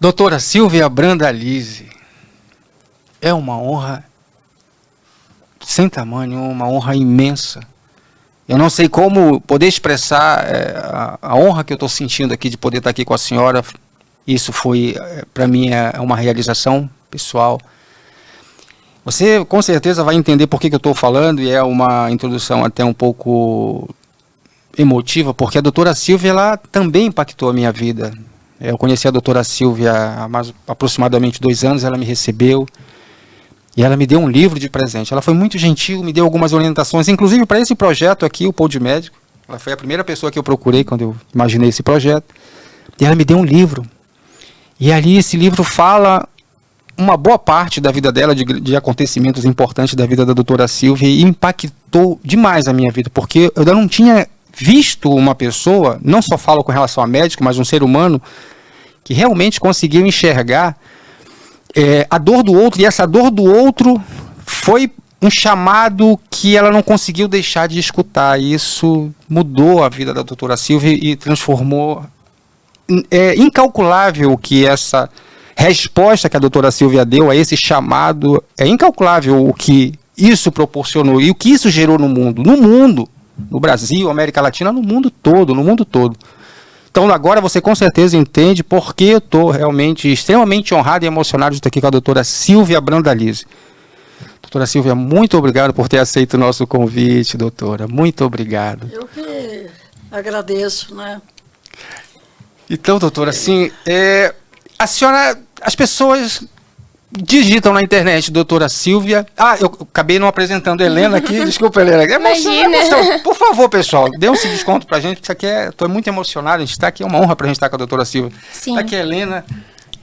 Doutora Silvia Brandalize, é uma honra sem tamanho, uma honra imensa. Eu não sei como poder expressar a honra que eu estou sentindo aqui de poder estar aqui com a senhora. Isso foi, para mim, uma realização pessoal. Você com certeza vai entender por que eu estou falando, e é uma introdução até um pouco emotiva, porque a doutora Silvia, ela também impactou a minha vida. Eu conheci a doutora Silvia há aproximadamente 2 anos, ela me recebeu e ela me deu um livro de presente. Ela foi muito gentil, me deu algumas orientações, inclusive para esse projeto aqui, o Pod Médico. Ela foi a primeira pessoa que eu procurei quando eu imaginei esse projeto. E ela me deu um livro. E ali esse livro fala uma boa parte da vida dela, de acontecimentos importantes da vida da doutora Silvia, e impactou demais a minha vida, porque eu não tinha visto uma pessoa, não só falo com relação a médico, mas um ser humano, que realmente conseguiu enxergar a dor do outro, e essa dor do outro foi um chamado que ela não conseguiu deixar de escutar. E isso mudou a vida da doutora Silvia e transformou. É incalculável que essa resposta que a doutora Silvia deu a esse chamado, é incalculável o que isso proporcionou e o que isso gerou no mundo, no Brasil, América Latina, no mundo todo. Então agora você com certeza entende por que eu estou realmente extremamente honrado e emocionado de estar aqui com a doutora Silvia Brandalize. Doutora Silvia, muito obrigado por ter aceito o nosso convite, doutora. Muito obrigado. Eu que agradeço, né? Então, doutora, assim, a senhora, as pessoas digitam na internet, doutora Silvia. Eu acabei não apresentando a Helena aqui, desculpa, Helena. Emoção. Por favor, pessoal, dê um desconto pra gente, porque isso aqui estou muito emocionado, a gente está aqui, é uma honra pra gente estar com a doutora Silvia. Sim. Aqui é a Helena.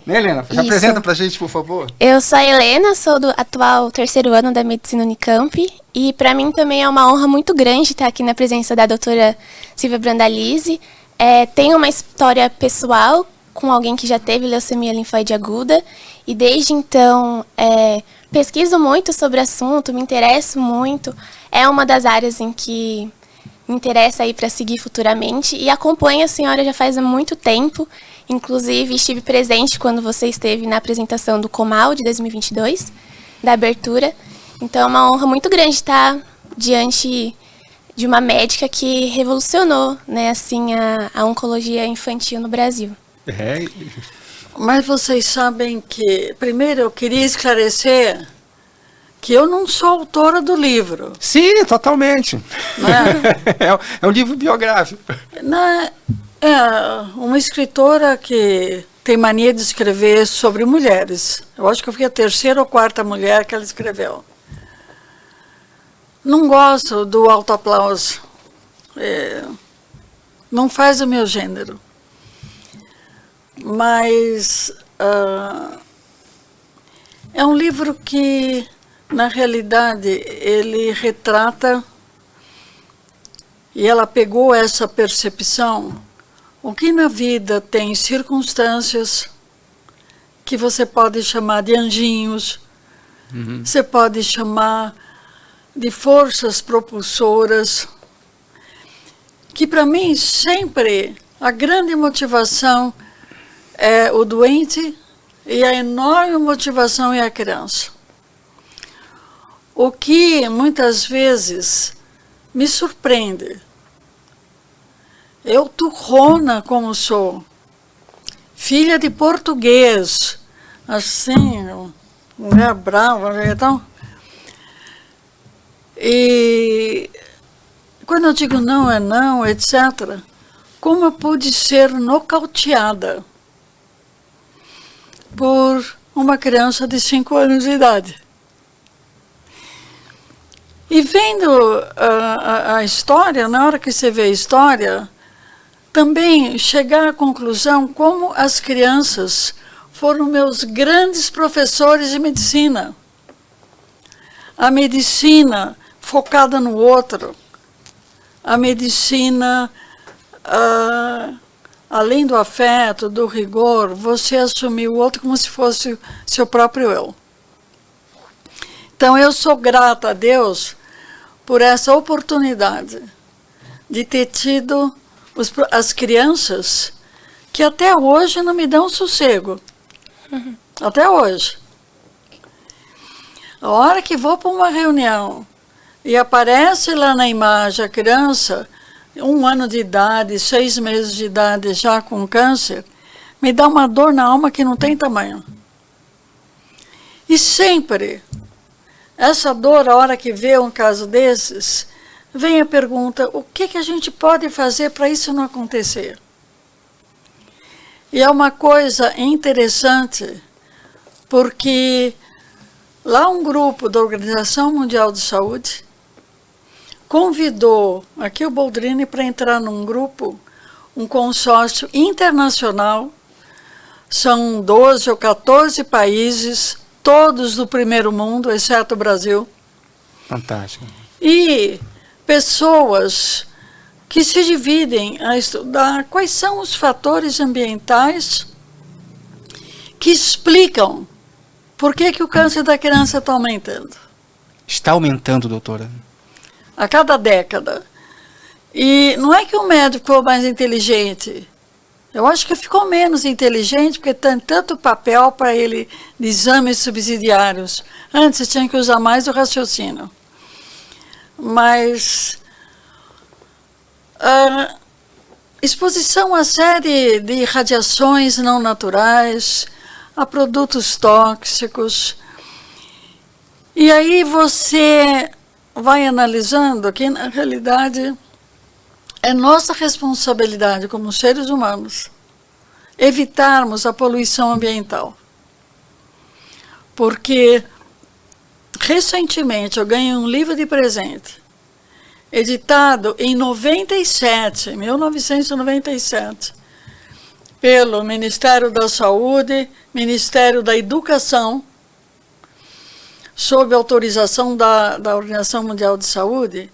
Né, Helena? Se apresenta pra gente, por favor. Eu sou a Helena, sou do atual 3º ano da Medicina Unicamp, e para mim também é uma honra muito grande estar aqui na presença da doutora Silvia Brandalize. Tenho uma história pessoal com alguém que já teve leucemia linfóide aguda, e desde então pesquiso muito sobre o assunto, me interesso muito. É uma das áreas em que me interessa aí para seguir futuramente, e acompanho a senhora já faz muito tempo. Inclusive, estive presente quando você esteve na apresentação do Comal de 2022, da abertura. Então, é uma honra muito grande estar diante de uma médica que revolucionou, né, assim, a oncologia infantil no Brasil. Mas vocês sabem que, primeiro, eu queria esclarecer que eu não sou autora do livro. Sim, totalmente. Né? É um livro biográfico. Uma escritora que tem mania de escrever sobre mulheres. Eu acho que eu fui a 3ª ou 4ª mulher que ela escreveu. Não gosto do autoaplauso. Não faz o meu gênero. Mas é um livro que, na realidade, ele retrata, e ela pegou essa percepção, o que na vida tem circunstâncias que você pode chamar de anjinhos, você pode chamar de forças propulsoras, que para mim sempre a grande motivação é o doente e a enorme motivação é a criança. O que muitas vezes me surpreende. Eu, turrona como sou, filha de português, assim, mulher brava, então. E quando eu digo não é não, etc., como eu pude ser nocauteada por uma criança de 5 anos de idade. E vendo a história, na hora que você vê a história, também chegar à conclusão como as crianças foram meus grandes professores de medicina. A medicina focada no outro, a medicina, além do afeto, do rigor, você assumir o outro como se fosse seu próprio eu. Então, eu sou grata a Deus por essa oportunidade de ter tido as crianças que até hoje não me dão sossego. Até hoje. A hora que vou para uma reunião e aparece lá na imagem a criança, 1 ano de idade, 6 meses de idade, já com câncer, me dá uma dor na alma que não tem tamanho. E sempre, essa dor, a hora que vê um caso desses, vem a pergunta, o que a gente pode fazer para isso não acontecer? E é uma coisa interessante, porque lá um grupo da Organização Mundial de Saúde convidou aqui o Boldrini para entrar num grupo, um consórcio internacional, são 12 ou 14 países, todos do primeiro mundo, exceto o Brasil. Fantástico. E pessoas que se dividem a estudar quais são os fatores ambientais que explicam por que o câncer da criança está aumentando. Está aumentando, doutora? A cada década. E não é que o médico ficou mais inteligente. Eu acho que ficou menos inteligente porque tem tanto papel para ele de exames subsidiários. Antes tinha que usar mais o raciocínio. Mas a exposição a série de radiações não naturais, a produtos tóxicos. E aí você vai analisando que, na realidade, é nossa responsabilidade como seres humanos evitarmos a poluição ambiental. Porque, recentemente, eu ganhei um livro de presente, editado em 1997, pelo Ministério da Saúde, Ministério da Educação, sob autorização da Organização Mundial de Saúde,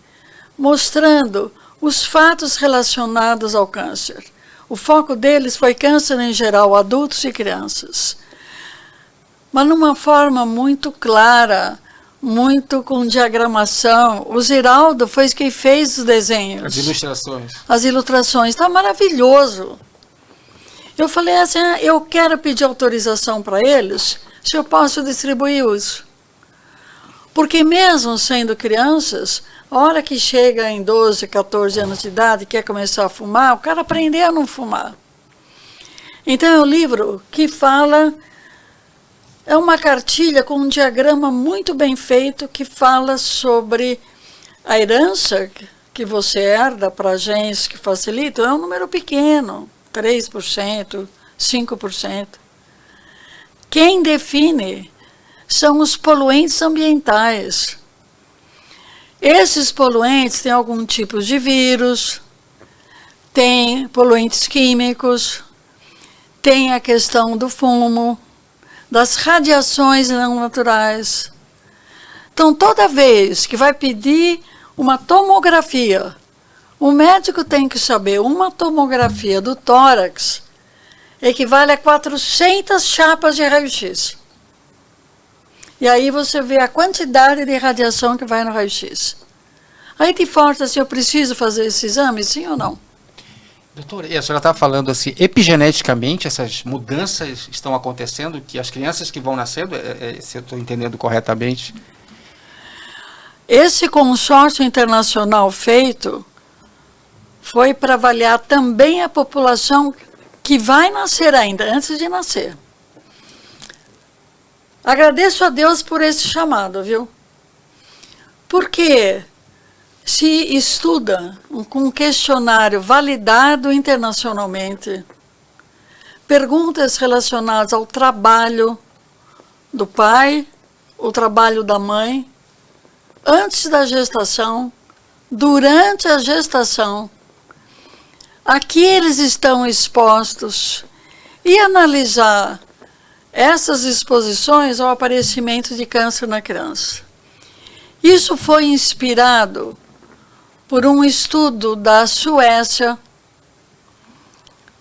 mostrando os fatos relacionados ao câncer. O foco deles foi câncer em geral, adultos e crianças. Mas numa forma muito clara, muito com diagramação. O Ziraldo foi quem fez os desenhos. As ilustrações. As ilustrações. Está maravilhoso. Eu falei assim, eu quero pedir autorização para eles, se eu posso distribuir isso. Porque mesmo sendo crianças, a hora que chega em 12, 14 anos de idade e quer começar a fumar, o cara aprender a não fumar. Então é um livro que fala, é uma cartilha com um diagrama muito bem feito que fala sobre a herança que você herda para genes que facilitam, é um número pequeno, 3%, 5%. Quem define são os poluentes ambientais. Esses poluentes têm algum tipo de vírus, tem poluentes químicos, tem a questão do fumo, das radiações não naturais. Então, toda vez que vai pedir uma tomografia, o médico tem que saber, uma tomografia do tórax equivale a 400 chapas de raio-x. E aí você vê a quantidade de radiação que vai no raio-x. Aí te força se eu preciso fazer esse exame, sim ou não? Doutora, a senhora está falando assim, epigeneticamente essas mudanças estão acontecendo, que as crianças que vão nascendo, se eu estou entendendo corretamente? Esse consórcio internacional feito foi para avaliar também a população que vai nascer ainda, antes de nascer. Agradeço a Deus por esse chamado, viu? Porque se estuda com um questionário validado internacionalmente, perguntas relacionadas ao trabalho do pai, o trabalho da mãe, antes da gestação, durante a gestação, a que eles estão expostos, e analisar essas exposições ao aparecimento de câncer na criança. Isso foi inspirado por um estudo da Suécia,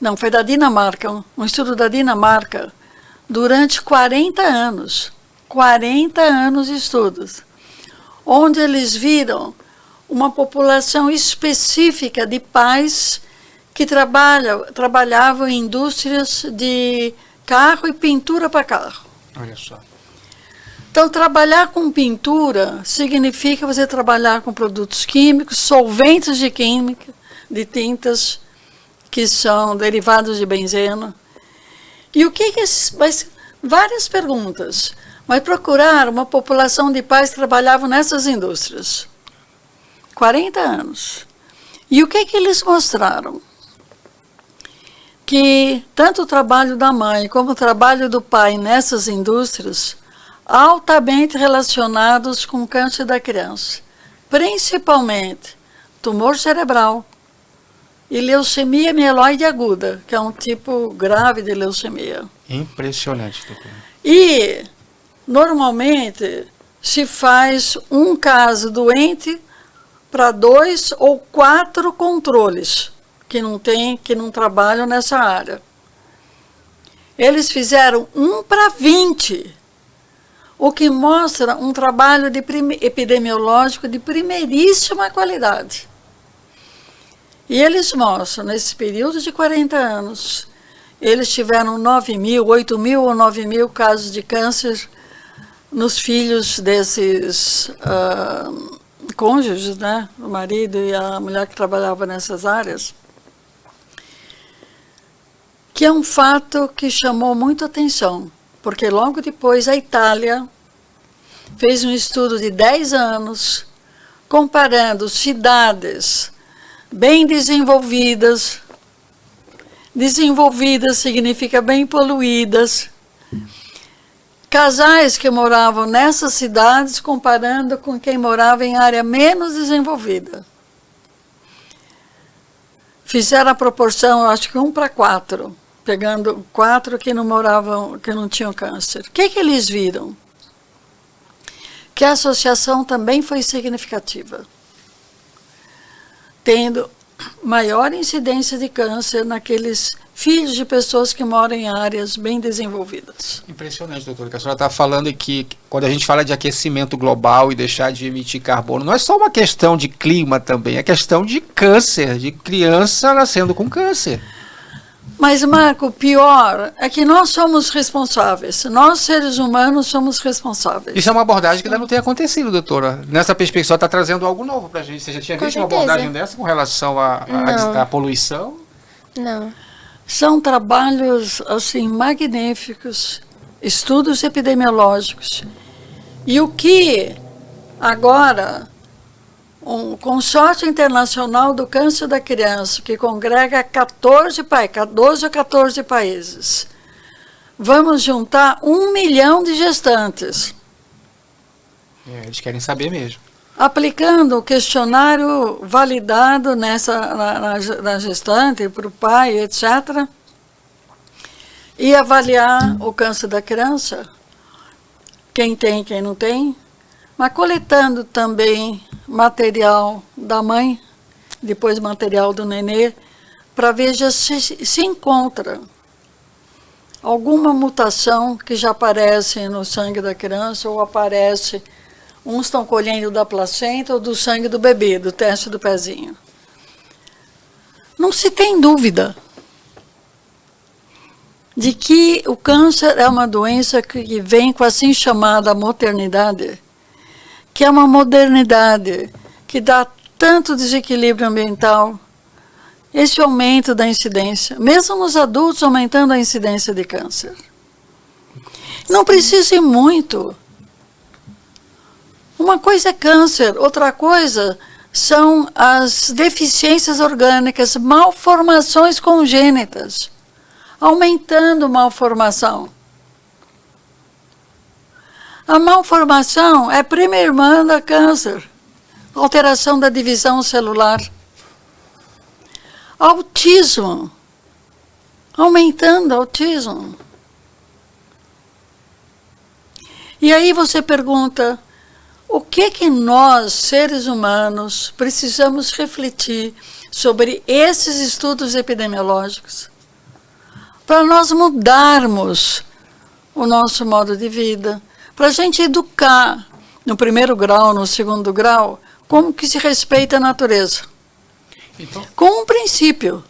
não, foi da Dinamarca, um estudo da Dinamarca, durante 40 anos de estudos, onde eles viram uma população específica de pais que trabalhavam em indústrias de carro e pintura para carro. Olha só. Então, trabalhar com pintura significa você trabalhar com produtos químicos, solventes de química, de tintas, que são derivados de benzeno. E o que esses... várias perguntas. Mas procurar uma população de pais que trabalhavam nessas indústrias. 40 anos. E o que eles mostraram? Que tanto o trabalho da mãe como o trabalho do pai nessas indústrias altamente relacionados com o câncer da criança, principalmente tumor cerebral e leucemia mieloide aguda, que é um tipo grave de leucemia. Impressionante, doutor. E, normalmente, se faz um caso doente para 2 ou 4 controles que não trabalham nessa área. Eles fizeram 1 para 20, o que mostra um trabalho epidemiológico de primeiríssima qualidade. E eles mostram, nesse período de 40 anos, eles tiveram 9.000, 8.000 ou 9.000 casos de câncer nos filhos desses cônjuges, né? O marido e a mulher que trabalhava nessas áreas. Que é um fato que chamou muito atenção, porque logo depois a Itália fez um estudo de 10 anos, comparando cidades bem desenvolvidas, desenvolvidas significa bem poluídas, casais que moravam nessas cidades comparando com quem morava em área menos desenvolvida. Fizeram a proporção, acho que 1 para 4. Pegando 4 que não moravam, que não tinham câncer. O que eles viram? Que a associação também foi significativa, tendo maior incidência de câncer naqueles filhos de pessoas que moram em áreas bem desenvolvidas. Impressionante, doutora, que a senhora está falando que quando a gente fala de aquecimento global e deixar de emitir carbono, não é só uma questão de clima também, é questão de câncer, de criança nascendo com câncer. Mas, Marco, o pior é que nós somos responsáveis. Nós, seres humanos, somos responsáveis. Isso é uma abordagem que ainda não tem acontecido, doutora. Nessa perspectiva, está trazendo algo novo para a gente. Você já tinha visto uma abordagem dessa com relação à poluição? Não. São trabalhos, assim, magníficos, estudos epidemiológicos. E o que agora... Um consórcio internacional do câncer da criança, que congrega 12 ou 14 países. Vamos juntar 1 milhão de gestantes. Eles querem saber mesmo. Aplicando o questionário validado na gestante, para o pai, etc. E avaliar o câncer da criança, quem tem, quem não tem, mas coletando também material da mãe, depois material do nenê, para ver se encontra alguma mutação que já aparece no sangue da criança ou aparece, uns estão colhendo da placenta ou do sangue do bebê, do teste do pezinho. Não se tem dúvida de que o câncer é uma doença que vem com a assim chamada maternidade, que é uma modernidade que dá tanto desequilíbrio ambiental, esse aumento da incidência, mesmo nos adultos aumentando a incidência de câncer. Não precisa ir muito. Uma coisa é câncer, outra coisa são as deficiências orgânicas, malformações congênitas, aumentando malformação. A malformação é prima irmã da câncer, alteração da divisão celular. Autismo, aumentando autismo. E aí você pergunta, o que nós, seres humanos, precisamos refletir sobre esses estudos epidemiológicos para nós mudarmos o nosso modo de vida, para a gente educar no primeiro grau, no segundo grau, como que se respeita a natureza. Então, com um princípio,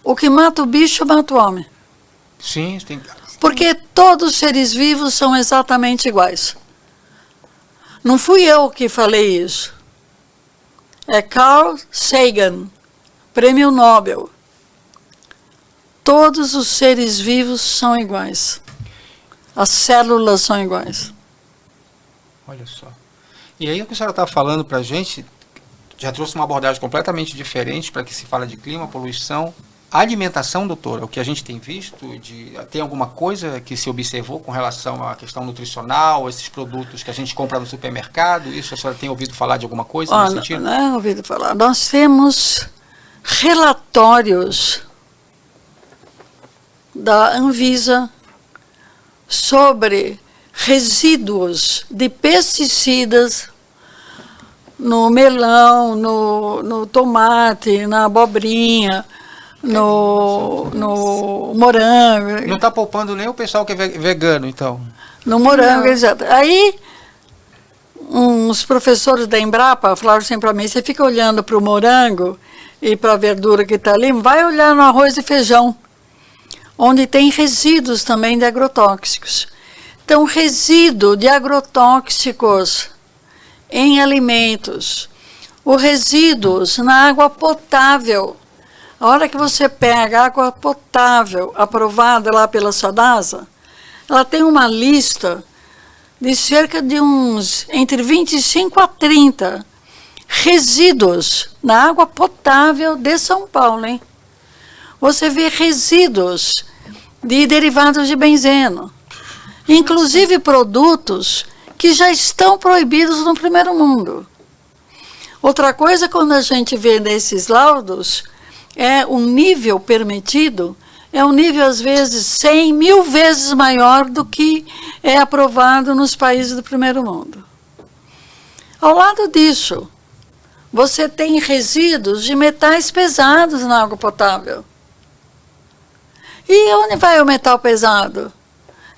o que mata o bicho, mata o homem. Sim, tem. Porque todos os seres vivos são exatamente iguais. Não fui eu que falei isso. É Carl Sagan, Prêmio Nobel. Todos os seres vivos são iguais. As células são iguais. Olha só. E aí o que a senhora está falando para a gente já trouxe uma abordagem completamente diferente para que se fala de clima, poluição, alimentação, doutora. O que a gente tem visto, tem alguma coisa que se observou com relação à questão nutricional, esses produtos que a gente compra no supermercado? Isso a senhora tem ouvido falar de alguma coisa nesse sentido? Não é ouvido falar. Nós temos relatórios da Anvisa sobre resíduos de pesticidas no melão, no tomate, na abobrinha, no morango. Não está poupando nem o pessoal que é vegano, então? No morango, exato. Aí, uns professores da Embrapa falaram assim para mim, você fica olhando para o morango e para a verdura que está ali, vai olhar no arroz e feijão, onde tem resíduos também de agrotóxicos. Então, resíduo de agrotóxicos em alimentos, os resíduos na água potável. A hora que você pega água potável aprovada lá pela SADASA, ela tem uma lista de cerca de entre 25 a 30 resíduos na água potável de São Paulo, hein? Você vê resíduos de derivados de benzeno, inclusive produtos que já estão proibidos no primeiro mundo. Outra coisa, quando a gente vê nesses laudos, é o nível permitido, é um nível, às vezes, 100 mil vezes maior do que é aprovado nos países do primeiro mundo. Ao lado disso, você tem resíduos de metais pesados na água potável. E onde vai o metal pesado?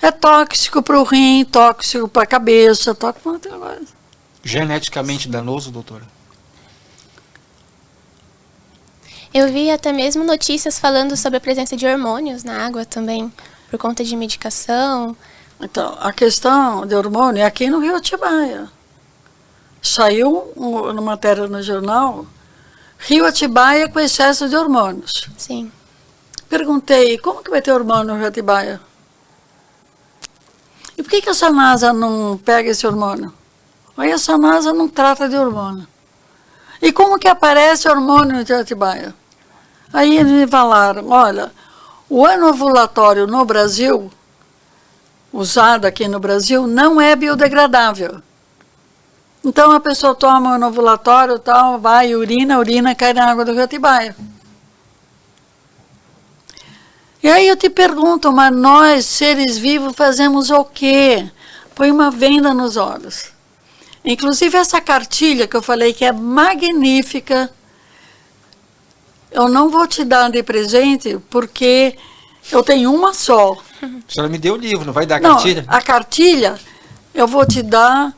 É tóxico para o rim, tóxico para a cabeça, tóxico para outra coisa. Geneticamente danoso, doutora? Eu vi até mesmo notícias falando sobre a presença de hormônios na água também, por conta de medicação. Então, a questão de hormônio é aqui no Rio Atibaia. Saiu uma matéria no jornal, Rio Atibaia com excesso de hormônios. Sim. Perguntei, como que vai ter hormônio no Rio Atibaia? E por que a Sanasa não pega esse hormônio? Aí a Sanasa não trata de hormônio. E como que aparece hormônio no Rio Atibaia? Aí eles me falaram, olha, o ano ovulatório no Brasil, usado aqui no Brasil, não é biodegradável. Então a pessoa toma o ano ovulatório, tal, vai, urina, cai na água do Rio Atibaia. E aí eu te pergunto, mas nós, seres vivos, fazemos o quê? Põe uma venda nos olhos. Inclusive essa cartilha que eu falei que é magnífica, eu não vou te dar de presente porque eu tenho uma só. A senhora me deu o livro, não vai dar a Não, cartilha? a cartilha, eu vou te dar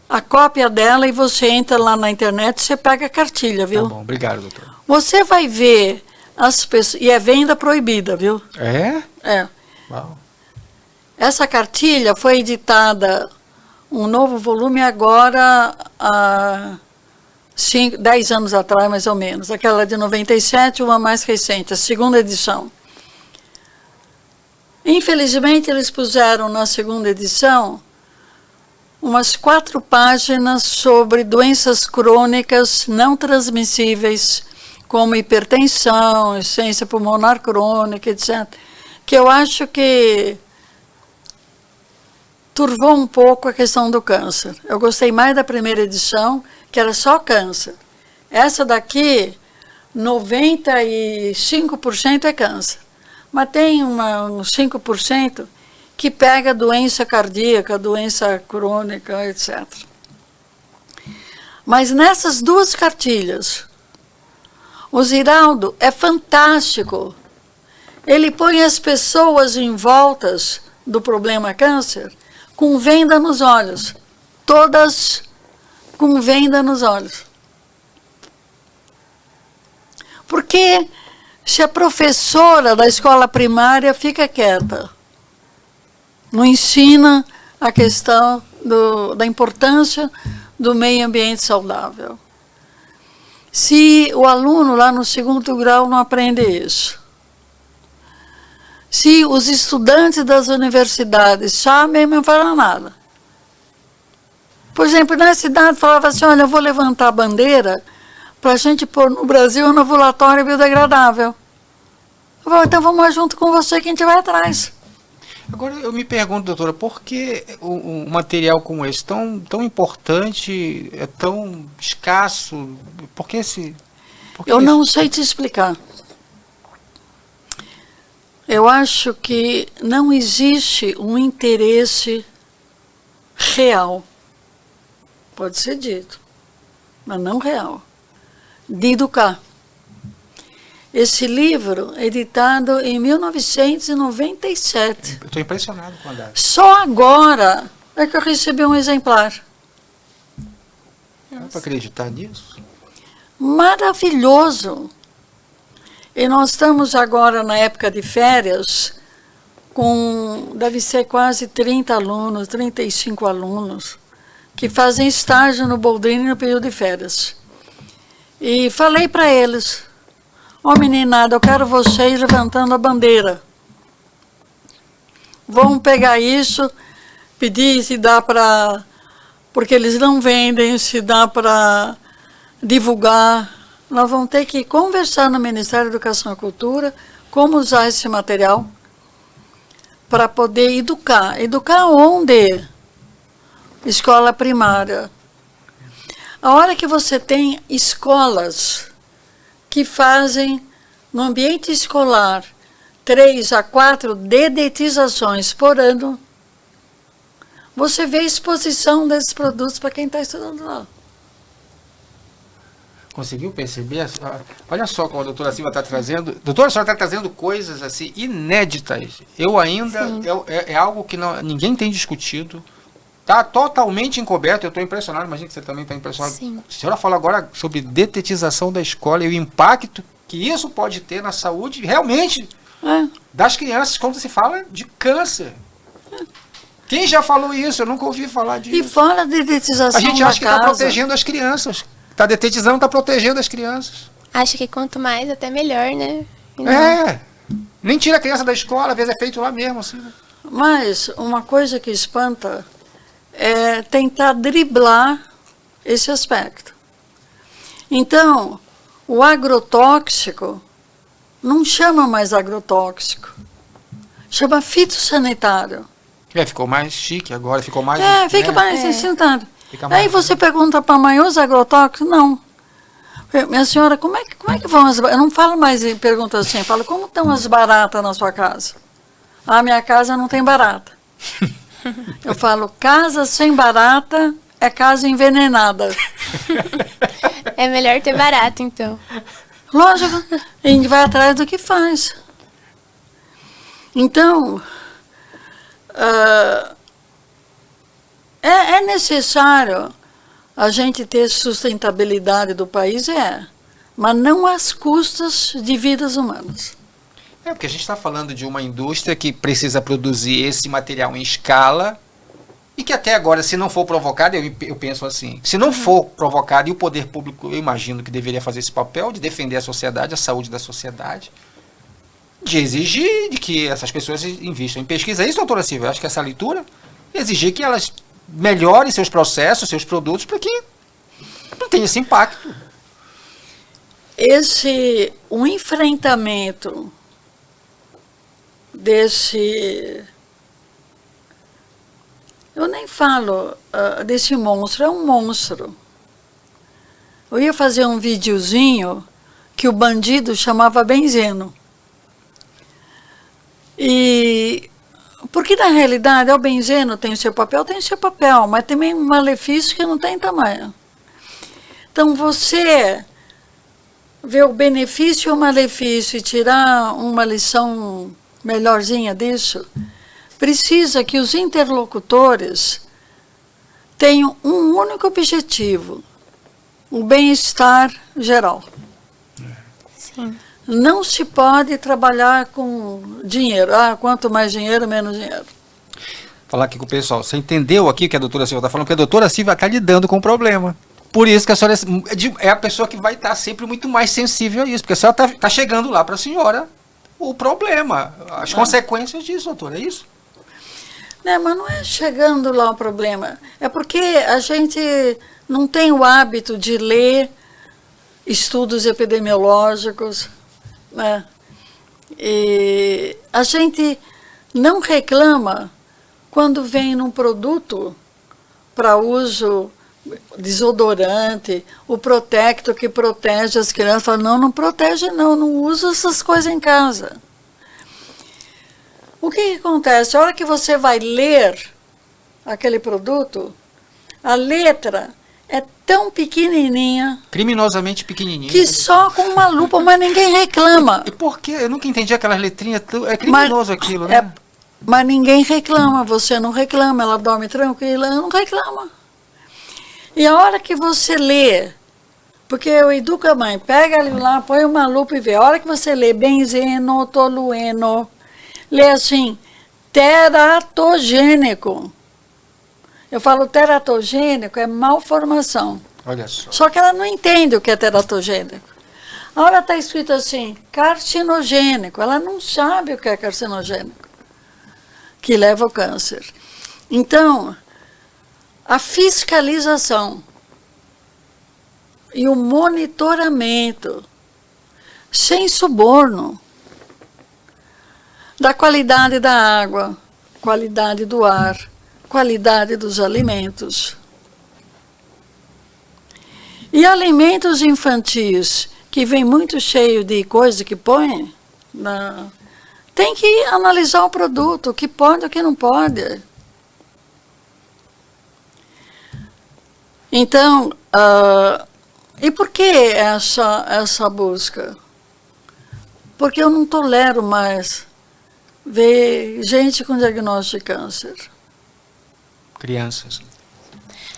a cópia dela e você entra lá na internet e você pega a cartilha, viu? Tá bom, obrigado, doutor. Você vai ver as pessoas, e é venda proibida, viu? É? É. Uau. Essa cartilha foi editada, um novo volume agora, há 10 anos atrás, mais ou menos. Aquela de 97, uma mais recente, a segunda edição. Infelizmente, eles puseram na segunda edição umas 4 páginas sobre doenças crônicas não transmissíveis, como hipertensão, insuficiência pulmonar crônica, etc., que eu acho que turvou um pouco a questão do câncer. Eu gostei mais da primeira edição, que era só câncer. Essa daqui, 95% é câncer. Mas tem uns 5% que pega doença cardíaca, doença crônica, etc. Mas nessas 2 cartilhas, o Ziraldo é fantástico. Ele põe as pessoas em voltas do problema câncer com venda nos olhos. Todas com venda nos olhos. Porque se a professora da escola primária fica quieta, não ensina a questão da importância do meio ambiente saudável. Se o aluno lá no 2º grau não aprende isso, se os estudantes das universidades sabem, não falam nada. Por exemplo, na cidade falava assim, olha, eu vou levantar a bandeira para a gente pôr no Brasil um novulatório biodegradável. Eu falo, então vamos lá junto com você que a gente vai atrás. Agora, eu me pergunto, doutora, por que um material como esse, tão importante, é tão escasso? Por que eu não sei te explicar. Eu acho que não existe um interesse real, pode ser dito, mas não real, de educar. Esse livro, editado em 1997. Eu estou impressionado com a data. Só agora é que eu recebi um exemplar. Dá para acreditar nisso? Maravilhoso. E nós estamos agora na época de férias, deve ser quase 30 alunos, 35 alunos, que fazem estágio no Boldrini no período de férias. E falei para eles, meninada, eu quero vocês levantando a bandeira. Vamos pegar isso, pedir se dá para... Porque eles não vendem, se dá para divulgar. Nós vamos ter que conversar no Ministério da Educação e Cultura como usar esse material para poder educar. Educar onde? Escola primária. A hora que você tem escolas que fazem, no ambiente escolar, 3 a 4 dedetizações por ano, você vê a exposição desses produtos para quem está estudando lá. Conseguiu perceber? Olha só como a doutora Silva está trazendo. Doutora, a senhora está trazendo coisas assim inéditas. Eu ainda... É algo que ninguém tem discutido. Está totalmente encoberto. Eu estou impressionado. Imagino que você também está impressionado. Sim. A senhora fala agora sobre detetização da escola e o impacto que isso pode ter na saúde, realmente, das crianças, quando se fala de câncer. Quem já falou isso? Eu nunca ouvi falar disso. E fora a dedetização a gente acha que está casa. protegendo as crianças. Está detetizando, está protegendo as crianças. Acho que quanto mais, até melhor, né? Nem tira a criança da escola, às vezes é feito lá mesmo. Assim, né? Mas uma coisa que espanta é tentar driblar esse aspecto. Então, o agrotóxico não chama mais agrotóxico, chama fitossanitário. Ficou mais chique agora, ficou mais... Fica mais sanitário. Aí você pergunta para a mãe, usa agrotóxico? Não. Minha senhora, como é que vão as baratas? Eu não falo mais em pergunta assim, eu falo, como estão as baratas na sua casa? Minha casa não tem barata. Eu falo, casa sem barata é casa envenenada. É melhor ter barato, então. Lógico, a gente vai atrás do que faz. Então, é necessário a gente ter sustentabilidade do país, mas não às custas de vidas humanas. Porque a gente está falando de uma indústria que precisa produzir esse material em escala e que até agora, se não for provocado, eu penso assim, se não for provocado, e o poder público, eu imagino que deveria fazer esse papel de defender a sociedade, a saúde da sociedade, de exigir de que essas pessoas investam em pesquisa. É isso, doutora Silvia? Eu acho que essa leitura, exigir que elas melhorem seus processos, seus produtos, para que não tenha esse impacto. O enfrentamento eu nem falo desse monstro, é um monstro. Eu ia fazer um videozinho que o bandido chamava benzeno. Porque na realidade o benzeno tem o seu papel, mas também um malefício que não tem tamanho. Então você ver o benefício e o malefício e tirar uma lição melhorzinha disso, precisa que os interlocutores tenham um único objetivo, o bem-estar geral. Sim. não se pode trabalhar com dinheiro. Quanto mais dinheiro, menos dinheiro. Falar aqui com o pessoal. Você entendeu aqui o que a doutora Silvia está falando? Porque a doutora Silvia está lidando com o problema. Por isso que a senhora é a pessoa que vai estar sempre muito mais sensível a isso. Porque a senhora está chegando lá para a senhora o problema, as consequências disso, doutora, é isso? Não, mas não é chegando lá o problema. É porque a gente não tem o hábito de ler estudos epidemiológicos, né? E a gente não reclama quando vem num produto para uso desodorante, o Protecto que protege as crianças, fala, não protege não usa essas coisas em casa. O que acontece? A hora que você vai ler aquele produto, a letra é tão pequenininha, criminosamente pequenininha, que só com uma lupa, mas ninguém reclama. E por quê? Eu nunca entendi aquelas letrinhas, é criminoso aquilo, né? Mas ninguém reclama, você não reclama, ela dorme tranquila, não reclama. E a hora que você lê, porque eu educo a mãe, pega ali lá, põe uma lupa e vê, a hora que você lê benzeno, tolueno, lê assim, teratogênico. Eu falo teratogênico, é malformação. Olha só. Só que ela não entende o que é teratogênico. A hora está escrito assim, carcinogênico, ela não sabe o que é carcinogênico, que leva ao câncer. Então, a fiscalização e o monitoramento, sem suborno, da qualidade da água, qualidade do ar, qualidade dos alimentos. E alimentos infantis, que vem muito cheio de coisa que põe, tem que analisar o produto, o que pode e o que não pode. Então, e por que essa busca? Porque eu não tolero mais ver gente com diagnóstico de câncer. Crianças.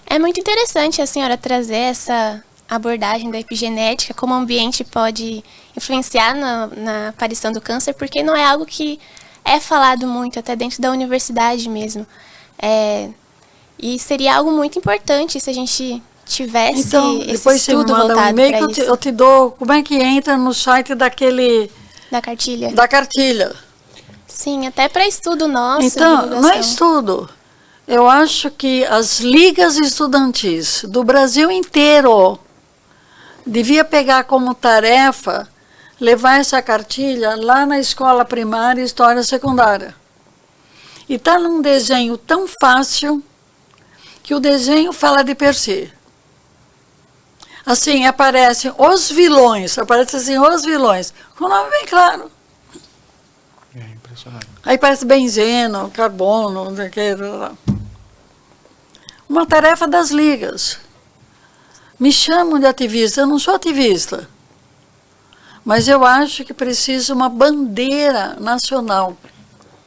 É muito interessante a senhora trazer essa abordagem da epigenética, como o ambiente pode influenciar na aparição do câncer, porque não é algo que é falado muito, até dentro da universidade mesmo. E seria algo muito importante se a gente tivesse esse estudo voltado para isso. Eu te dou, como é que entra no site daquele... Da cartilha. Da cartilha. Sim, até para estudo nosso. Então, não é estudo. Eu acho que as ligas estudantis do Brasil inteiro devia pegar como tarefa levar essa cartilha lá na escola primária e história secundária. E está num desenho tão fácil que o desenho fala de per si. Assim, aparecem os vilões, com o nome bem claro. É impressionante. Aí aparece benzeno, carbono, uma tarefa das ligas. Me chamam de ativista, eu não sou ativista, mas eu acho que precisa uma bandeira nacional.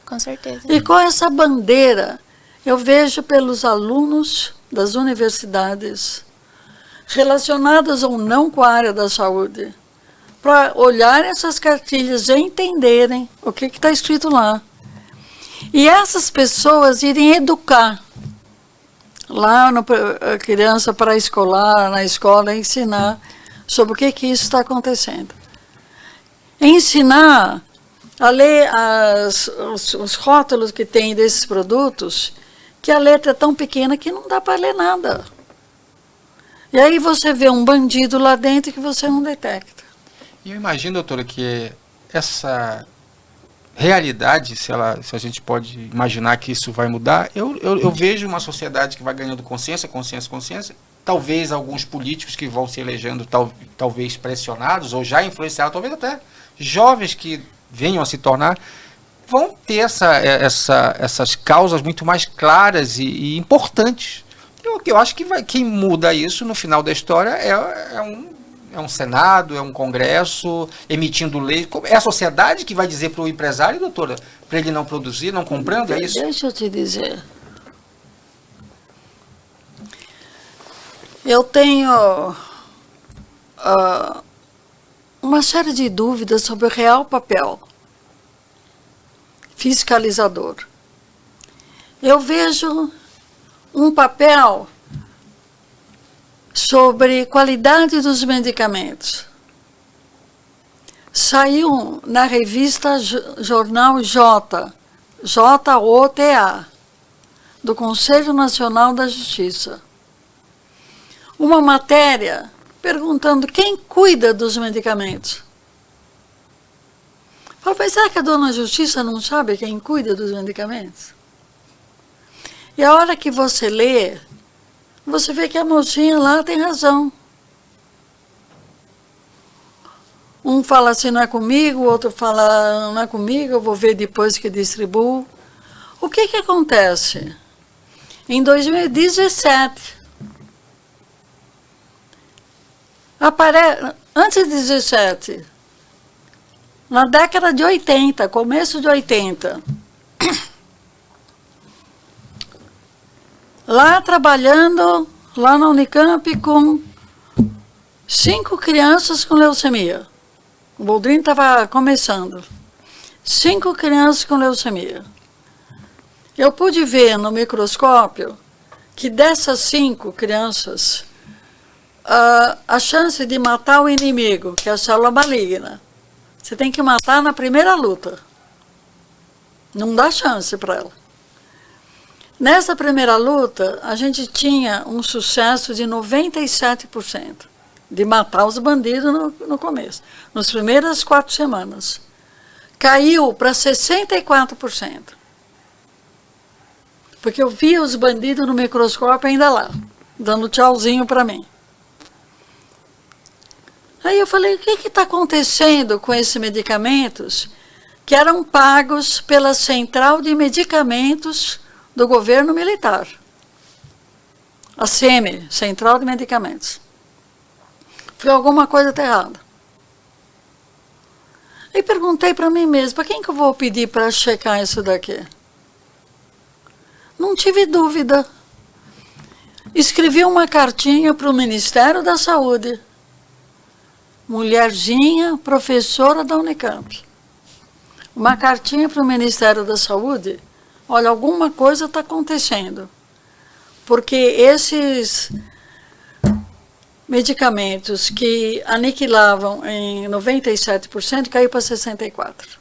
Com certeza. E com essa bandeira, eu vejo pelos alunos das universidades, relacionadas ou não com a área da saúde, para olhar essas cartilhas e entenderem o que está escrito lá. E essas pessoas irem educar lá a criança pré-escolar, na escola, ensinar sobre o que isso está acontecendo. Ensinar a ler os rótulos que tem desses produtos, que a letra é tão pequena que não dá para ler nada. E aí você vê um bandido lá dentro que você não detecta. E eu imagino, doutora, que essa realidade, se a gente pode imaginar que isso vai mudar, eu vejo uma sociedade que vai ganhando consciência, talvez alguns políticos que vão se elegendo, talvez pressionados, ou já influenciados, talvez até jovens que venham a se tornar, vão ter essas causas muito mais claras e importantes. Eu acho que quem muda isso no final da história é um Senado, é um Congresso emitindo lei. É a sociedade que vai dizer para o empresário, doutora, para ele não produzir, não comprando, é isso? Deixa eu te dizer. Eu tenho uma série de dúvidas sobre o real papel fiscalizador. Eu vejo um papel sobre qualidade dos medicamentos. Saiu na revista Jornal Jota, do Conselho Nacional da Justiça, uma matéria perguntando quem cuida dos medicamentos. Fala, mas será que a dona Justiça não sabe quem cuida dos medicamentos? E a hora que você lê, você vê que a mocinha lá tem razão. Um fala assim, não é comigo, o outro fala, não é comigo, eu vou ver depois que distribuo. O que que acontece? Em 2017, antes de 17, na década de 80, começo de 80, lá trabalhando, lá na Unicamp, com 5 crianças com leucemia. O Boldrin estava começando. 5 crianças com leucemia. Eu pude ver no microscópio que dessas 5 crianças, a chance de matar o inimigo, que é a célula maligna, você tem que matar na primeira luta. Não dá chance para ela. Nessa primeira luta, a gente tinha um sucesso de 97% de matar os bandidos no começo, nas primeiras 4 semanas. Caiu para 64%. Porque eu via os bandidos no microscópio ainda lá, dando tchauzinho para mim. Aí eu falei, o que está acontecendo com esses medicamentos que eram pagos pela Central de Medicamentos do governo militar? A CEME, Central de Medicamentos. Foi alguma coisa errada. Aí perguntei para mim mesmo, para quem que eu vou pedir para checar isso daqui? Não tive dúvida. Escrevi uma cartinha para o Ministério da Saúde. Mulherzinha, professora da Unicamp. Uma cartinha para o Ministério da Saúde. Olha, alguma coisa está acontecendo. Porque esses medicamentos que aniquilavam em 97% caiu para 64%.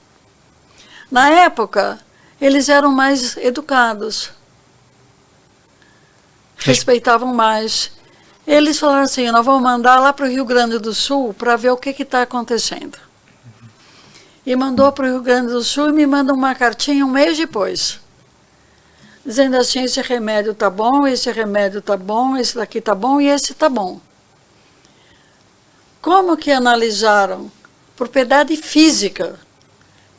Na época, eles eram mais educados. Respeitavam mais. Eles falaram assim, nós vamos mandar lá para o Rio Grande do Sul para ver o que está acontecendo. E mandou para o Rio Grande do Sul e me mandou uma cartinha um mês depois. Dizendo assim, esse remédio está bom, esse remédio está bom, esse daqui está bom e esse está bom. Como que analisaram? Propriedade física,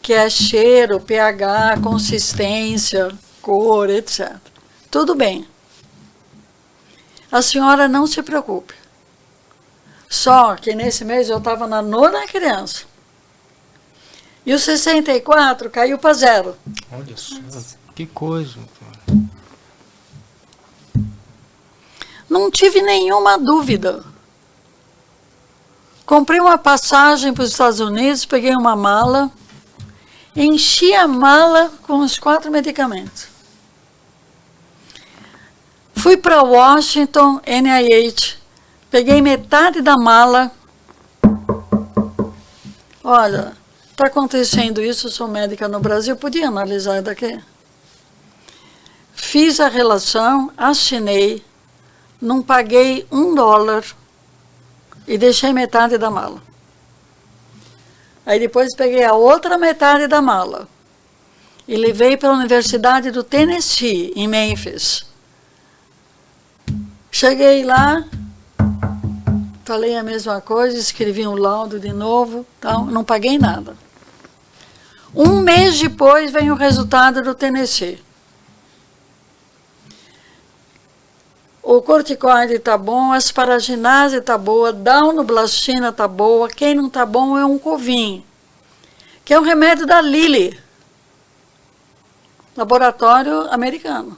que é cheiro, pH, consistência, cor, etc. Tudo bem. A senhora não se preocupe. Só que nesse mês eu estava na 9ª criança. E o 64 caiu para 0. Olha só, que coisa. Não tive nenhuma dúvida. Comprei uma passagem para os Estados Unidos, peguei uma mala, enchi a mala com os 4 medicamentos. Fui para Washington, NIH, peguei metade da mala. Olha, está acontecendo isso, eu sou médica no Brasil, podia analisar isso daqui? Fiz a relação, assinei, não paguei $1 e deixei metade da mala. Aí depois peguei a outra metade da mala e levei para a Universidade do Tennessee, em Memphis. Cheguei lá, falei a mesma coisa, escrevi um laudo de novo, então não paguei nada. Um mês depois vem o resultado do Tennessee. O corticoide está bom, a asparaginase está boa, daunoblastina está boa, quem não está bom é um Covin, que é um remédio da Lilly, laboratório americano.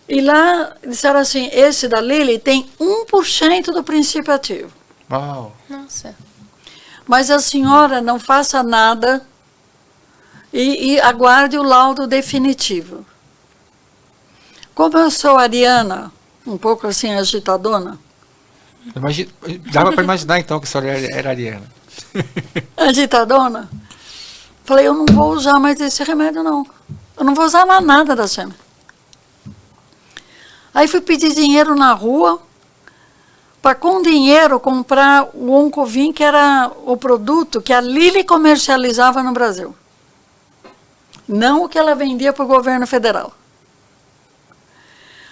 E lá disseram assim, esse da Lilly tem 1% do princípio ativo. Uau. Nossa. Mas a senhora não faça nada e aguarde o laudo definitivo. Como eu sou ariana, um pouco assim agitadona, Dava para imaginar então que a senhora era ariana. agitadona, falei, eu não vou usar mais esse remédio, não. Eu não vou usar mais nada da cena. Aí fui pedir dinheiro na rua, para com dinheiro comprar o Oncovin, que era o produto que a Lilly comercializava no Brasil. Não o que ela vendia para o governo federal.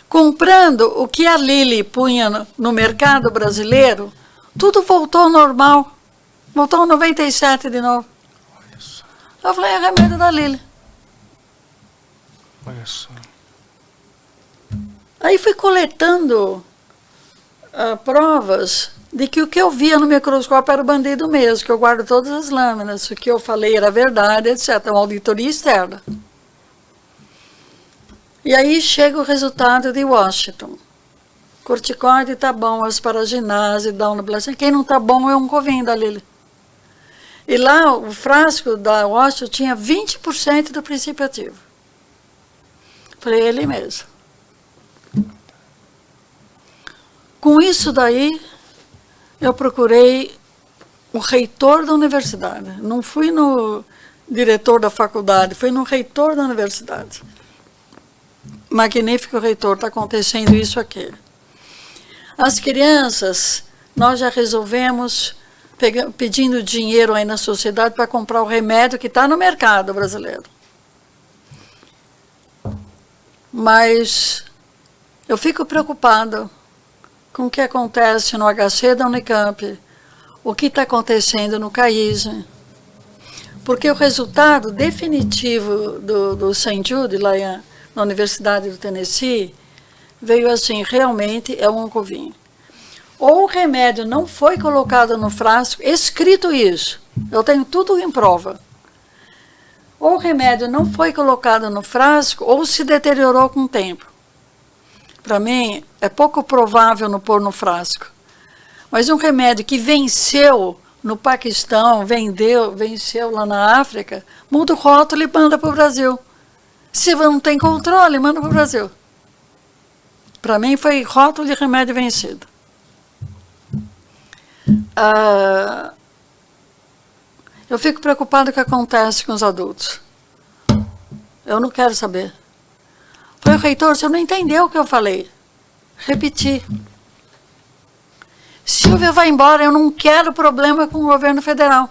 Comprando o que a Lilly punha no mercado brasileiro, tudo voltou ao normal. Voltou ao 97 de novo. Olha só. Eu falei, é remédio da Lilly. Olha só. Aí fui coletando provas de que o que eu via no microscópio era o bandido mesmo, que eu guardo todas as lâminas, o que eu falei era verdade, etc. Uma auditoria externa. E aí chega o resultado de Washington. Corticoide está bom, asparaginase, downoblastina. Quem não está bom é um Oncovin da Lilly. E lá o frasco da Washington tinha 20% do princípio ativo. Falei, ele mesmo. Com isso daí, eu procurei o reitor da universidade. Não fui no diretor da faculdade, fui no reitor da universidade. Magnífico reitor, está acontecendo isso aqui. As crianças, nós já resolvemos, pedindo dinheiro aí na sociedade para comprar o remédio que está no mercado brasileiro. Mas eu fico preocupada com o que acontece no HC da Unicamp, o que está acontecendo no CAISM, porque o resultado definitivo do St. Jude, lá na Universidade do Tennessee, veio assim, realmente é um Oncovin. Ou o remédio não foi colocado no frasco, escrito isso, eu tenho tudo em prova. Ou o remédio não foi colocado no frasco, ou se deteriorou com o tempo. Para mim, é pouco provável não pôr no frasco. Mas um remédio que venceu no Paquistão, venceu lá na África, muda o rótulo e manda para o Brasil. Se não tem controle, manda para o Brasil. Para mim, foi rótulo de remédio vencido. Eu fico preocupada com o que acontece com os adultos. Eu não quero saber. Falei, reitor, você não entendeu o que eu falei. Repeti. Silvia vai embora, eu não quero problema com o governo federal.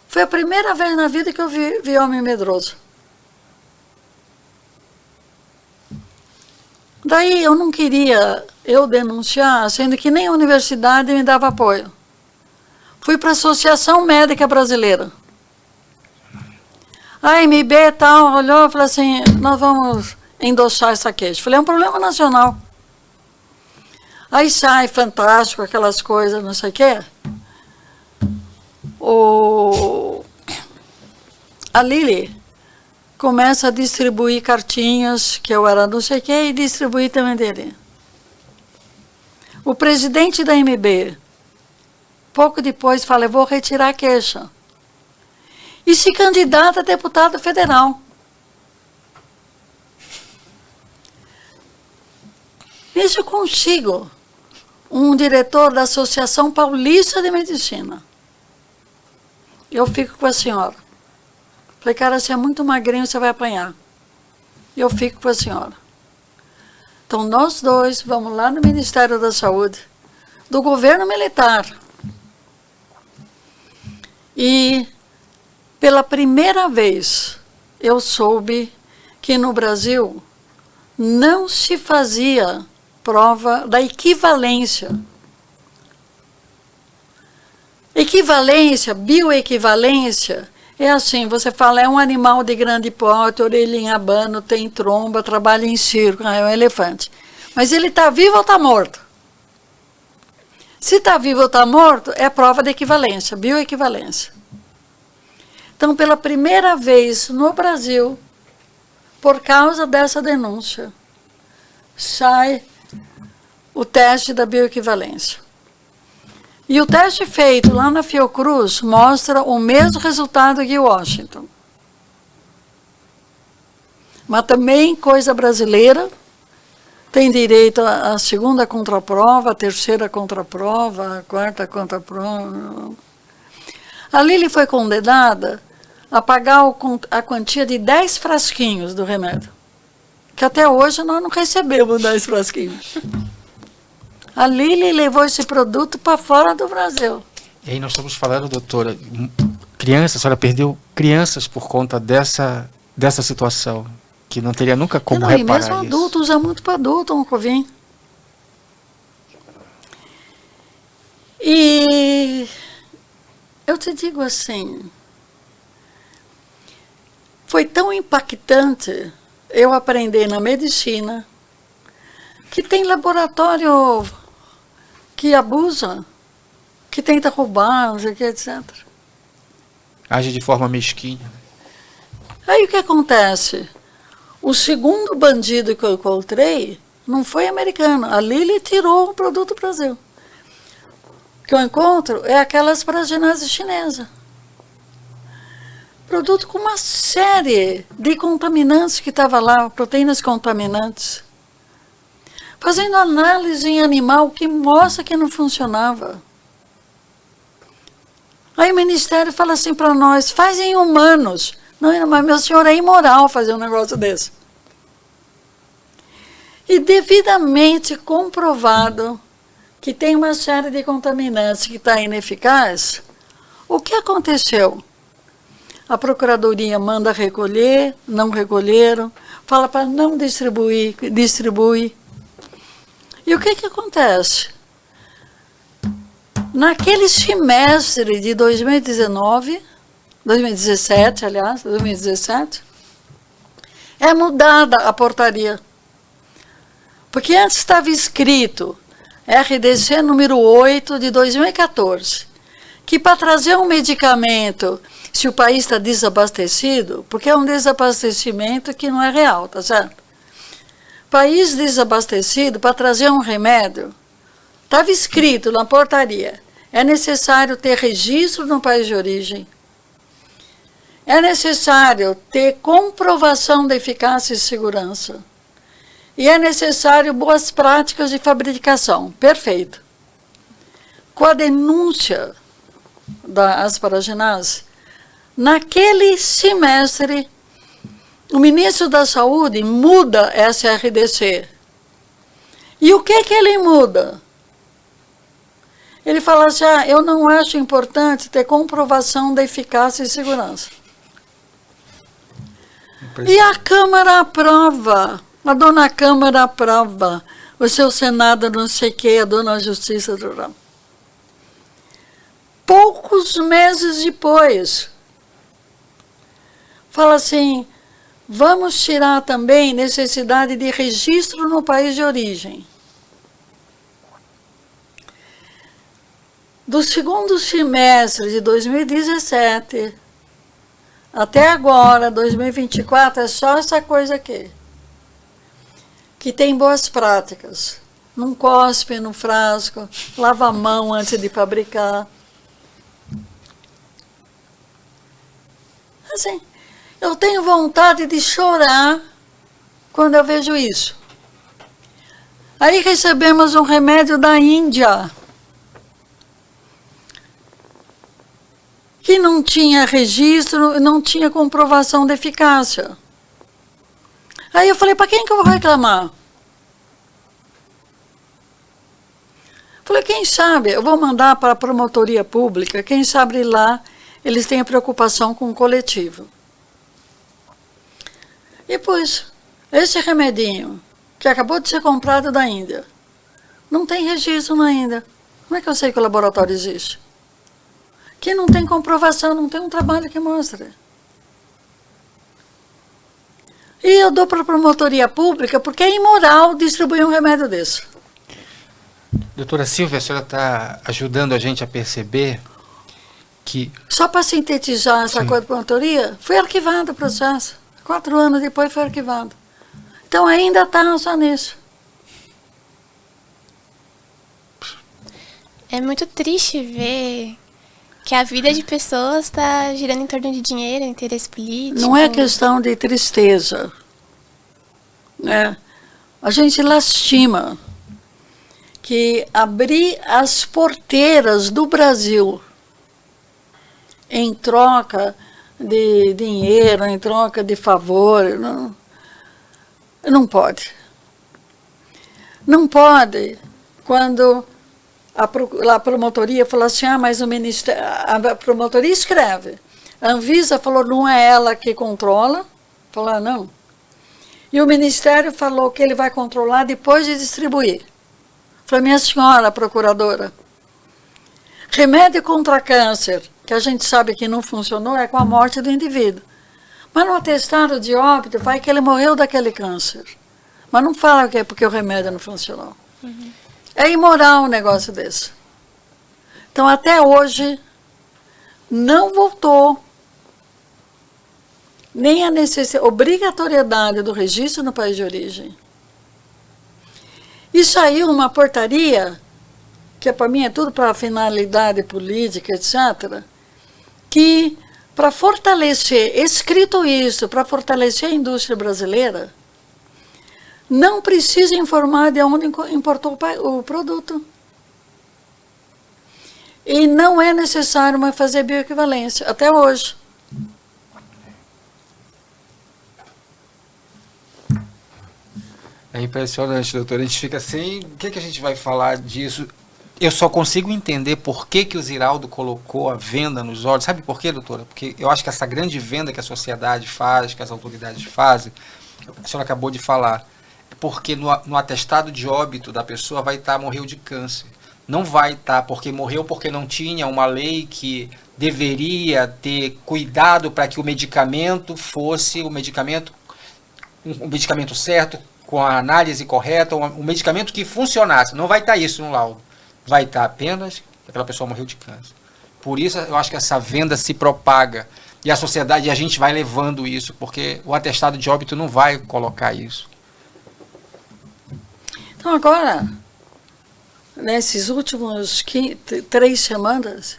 Foi a primeira vez na vida que eu vi homem medroso. Daí eu não queria denunciar, sendo que nem a universidade me dava apoio. Fui para a Associação Médica Brasileira. A AMB e tal, olhou e falou assim, nós vamos endossar essa queixa. Falei, é um problema nacional. Aí sai fantástico, aquelas coisas, não sei o quê. A Lilly começa a distribuir cartinhas, que eu era não sei o quê, e distribuir também dele. O presidente da AMB, pouco depois, fala, eu vou retirar a queixa. E se candidata a deputado federal. Nisso eu consigo um diretor da Associação Paulista de Medicina. Eu fico com a senhora. Falei, cara, você é muito magrinho, você vai apanhar. Eu fico com a senhora. Então, nós dois vamos lá no Ministério da Saúde, do governo militar. E pela primeira vez, eu soube que no Brasil não se fazia prova da equivalência. Equivalência, bioequivalência, é assim, você fala, é um animal de grande porte, orelhinha abano, tem tromba, trabalha em circo, é um elefante. Mas ele está vivo ou está morto? Se está vivo ou está morto, é prova de equivalência, bioequivalência. Então, pela primeira vez no Brasil, por causa dessa denúncia, sai o teste da bioequivalência. E o teste feito lá na Fiocruz mostra o mesmo resultado que Washington. Mas também coisa brasileira, tem direito à segunda contraprova, à terceira contraprova, à quarta contraprova. A Lili foi condenada a pagar a quantia de 10 frasquinhos do remédio, que até hoje nós não recebemos 10 frasquinhos. A Lili levou esse produto para fora do Brasil. E aí nós estamos falando, doutora, crianças, a senhora perdeu crianças por conta dessa situação, que não teria nunca como não, reparar e mesmo isso. adulto, usa muito para adulto um Covin. E eu te digo assim, foi tão impactante eu aprender na medicina que tem laboratório que abusa, que tenta roubar, não sei o que, etc. Age de forma mesquinha. Aí o que acontece? O segundo bandido que eu encontrei não foi americano. A Lili tirou o produto do Brasil. O que eu encontro é aquela asparaginase chinesa. Produto com uma série de contaminantes que estava lá, proteínas contaminantes. Fazendo análise em animal que mostra que não funcionava. Aí o Ministério fala assim para nós, faz em humanos. Não, mas meu senhor, é imoral fazer um negócio desse. E devidamente comprovado que tem uma série de contaminantes que está ineficaz, o que aconteceu? A Procuradoria manda recolher, não recolheram, fala para não distribuir, distribui. E o que acontece? Naquele semestre de 2017, é mudada a portaria. Porque antes estava escrito RDC número 8 de 2014, que para trazer um medicamento, se o país está desabastecido, porque é um desabastecimento que não é real, tá certo? País desabastecido, para trazer um remédio, estava escrito na portaria, é necessário ter registro no país de origem, é necessário ter comprovação da eficácia e segurança, e é necessário boas práticas de fabricação. Perfeito. Com a denúncia da asparaginase, naquele semestre, o ministro da Saúde muda essa RDC. E o que ele muda? Ele fala assim, eu não acho importante ter comprovação da eficácia e segurança. E a Câmara aprova, a dona Câmara aprova, o seu Senado não sei o que, a dona Justiça Rural. Poucos meses depois, fala assim, vamos tirar também necessidade de registro no país de origem. Do segundo semestre de 2017 até agora, 2024, é só essa coisa aqui. Que tem boas práticas. Não cospe no frasco, lava a mão antes de fabricar. Assim, eu tenho vontade de chorar quando eu vejo isso. Aí recebemos um remédio da Índia, que não tinha registro, não tinha comprovação de eficácia. Aí eu falei, para quem que eu vou reclamar? Falei, quem sabe, eu vou mandar para a promotoria pública, quem sabe lá eles têm preocupação com o coletivo. E pois, esse remedinho, que acabou de ser comprado da Índia, não tem registro na Índia. Como é que eu sei que o laboratório existe? Que não tem comprovação, não tem um trabalho que mostre. E eu dou para a promotoria pública porque é imoral distribuir um remédio desse. Doutora Silvia, a senhora está ajudando a gente a perceber que... Só para sintetizar essa coisa da promotoria, foi arquivado o processo. 4 anos depois foi arquivado. Então ainda está só nisso. É muito triste ver que a vida de pessoas está girando em torno de dinheiro, interesse político. Não é questão de tristeza, né? A gente lastima que abrir as porteiras do Brasil em troca de dinheiro, em troca de favor, não pode. Não pode quando a promotoria fala assim, mas o Ministério, a promotoria escreve, a Anvisa falou não é ela que controla, falou não. E o Ministério falou que ele vai controlar depois de distribuir. Falei, minha senhora procuradora, remédio contra câncer, que a gente sabe que não funcionou, é com a morte do indivíduo. Mas no atestado de óbito vai que ele morreu daquele câncer. Mas não fala que é porque o remédio não funcionou. Uhum. É imoral um negócio desse. Então, até hoje, não voltou nem a obrigatoriedade do registro no país de origem. E saiu uma portaria, que para mim é tudo para finalidade política, etc., que, para fortalecer, escrito isso, para fortalecer a indústria brasileira, não precisa informar de onde importou o produto. E não é necessário mais fazer bioequivalência, até hoje. É impressionante, doutora. A gente fica assim, o que a gente vai falar disso? Eu só consigo entender por que o Ziraldo colocou a venda nos olhos. Sabe por quê, doutora? Porque eu acho que essa grande venda que a sociedade faz, que as autoridades fazem, a senhora acabou de falar, é porque no atestado de óbito da pessoa vai estar morreu de câncer. Não vai estar porque morreu porque não tinha uma lei que deveria ter cuidado para que o medicamento fosse o medicamento certo, com a análise correta, um medicamento que funcionasse. Não vai estar isso no laudo. Vai estar apenas que aquela pessoa morreu de câncer. Por isso eu acho que essa venda se propaga. E a sociedade, a gente vai levando isso, porque o atestado de óbito não vai colocar isso. Então agora, nesses últimos 3 semanas,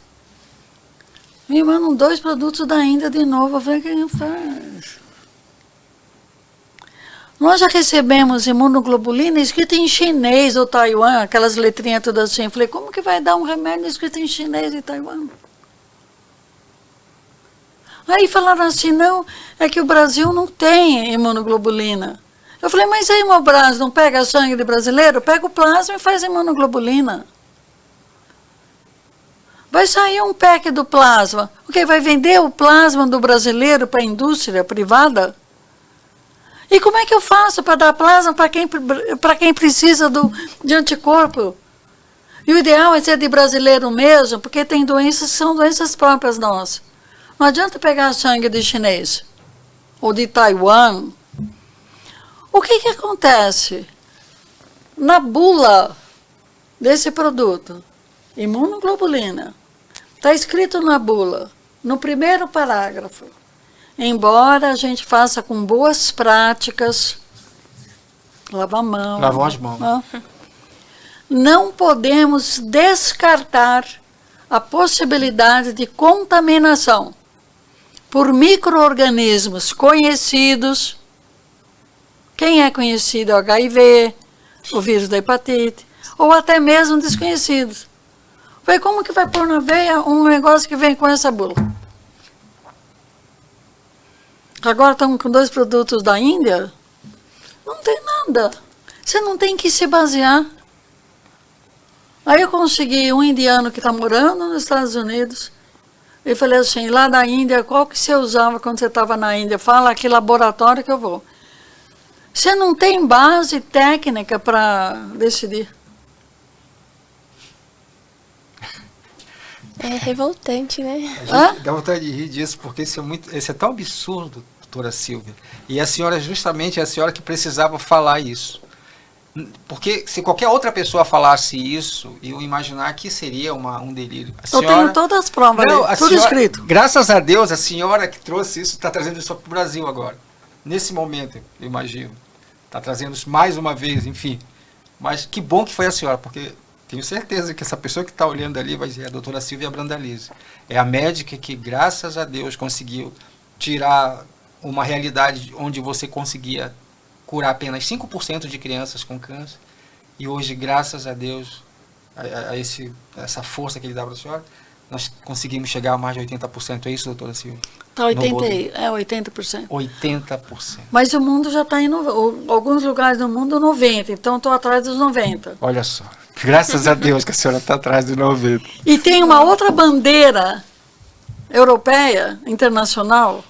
me mandam 2 produtos da Índia de novo. Eu falei, o que faz? Nós já recebemos imunoglobulina escrita em chinês ou Taiwan, aquelas letrinhas todas assim. Eu falei, como que vai dar um remédio escrito em chinês e Taiwan? Aí falaram assim, não, é que o Brasil não tem imunoglobulina. Eu falei, mas aí o Brasil não pega sangue de brasileiro? Pega o plasma e faz imunoglobulina. Vai sair um pack do plasma. O que vai vender o plasma do brasileiro para a indústria privada? E como é que eu faço para dar plasma para quem precisa de anticorpo? E o ideal é ser de brasileiro mesmo, porque tem doenças que são doenças próprias nossas. Não adianta pegar sangue de chinês ou de Taiwan. O que acontece? Na bula desse produto, imunoglobulina, está escrito na bula, no primeiro parágrafo, embora a gente faça com boas práticas, lavar a mão. Lavam as mãos. Não podemos descartar a possibilidade de contaminação por micro-organismos conhecidos. Quem é conhecido é o HIV, o vírus da hepatite, ou até mesmo desconhecidos. Foi como que vai pôr na veia um negócio que vem com essa bula? Agora estamos com 2 produtos da Índia. Não tem nada. Você não tem que se basear. Aí eu consegui um indiano que está morando nos Estados Unidos. E falei assim, lá da Índia, qual que você usava quando você estava na Índia? Fala que laboratório que eu vou. Você não tem base técnica para decidir. É revoltante, né? A gente dá vontade de rir disso, porque isso é tão absurdo, doutora Silvia. E a senhora, justamente, é a senhora que precisava falar isso. Porque se qualquer outra pessoa falasse isso, eu imaginar que seria um delírio. Eu tenho todas as provas, tudo escrito. Graças a Deus, a senhora que trouxe isso está trazendo isso para o Brasil agora. Nesse momento, eu imagino. Está trazendo isso mais uma vez, enfim. Mas que bom que foi a senhora, porque tenho certeza que essa pessoa que está olhando ali vai ser a doutora Silvia Brandalize. É a médica que, graças a Deus, conseguiu tirar uma realidade onde você conseguia curar apenas 5% de crianças com câncer. E hoje, graças a Deus, essa força que ele dá para a senhora, nós conseguimos chegar a mais de 80%. É isso, doutora Silvia? Tá 80%. 80%. Mas o mundo já está em alguns lugares do mundo 90%, então estou atrás dos 90%. Olha só, graças a Deus que a senhora está atrás do 90%. E tem uma outra bandeira europeia, internacional,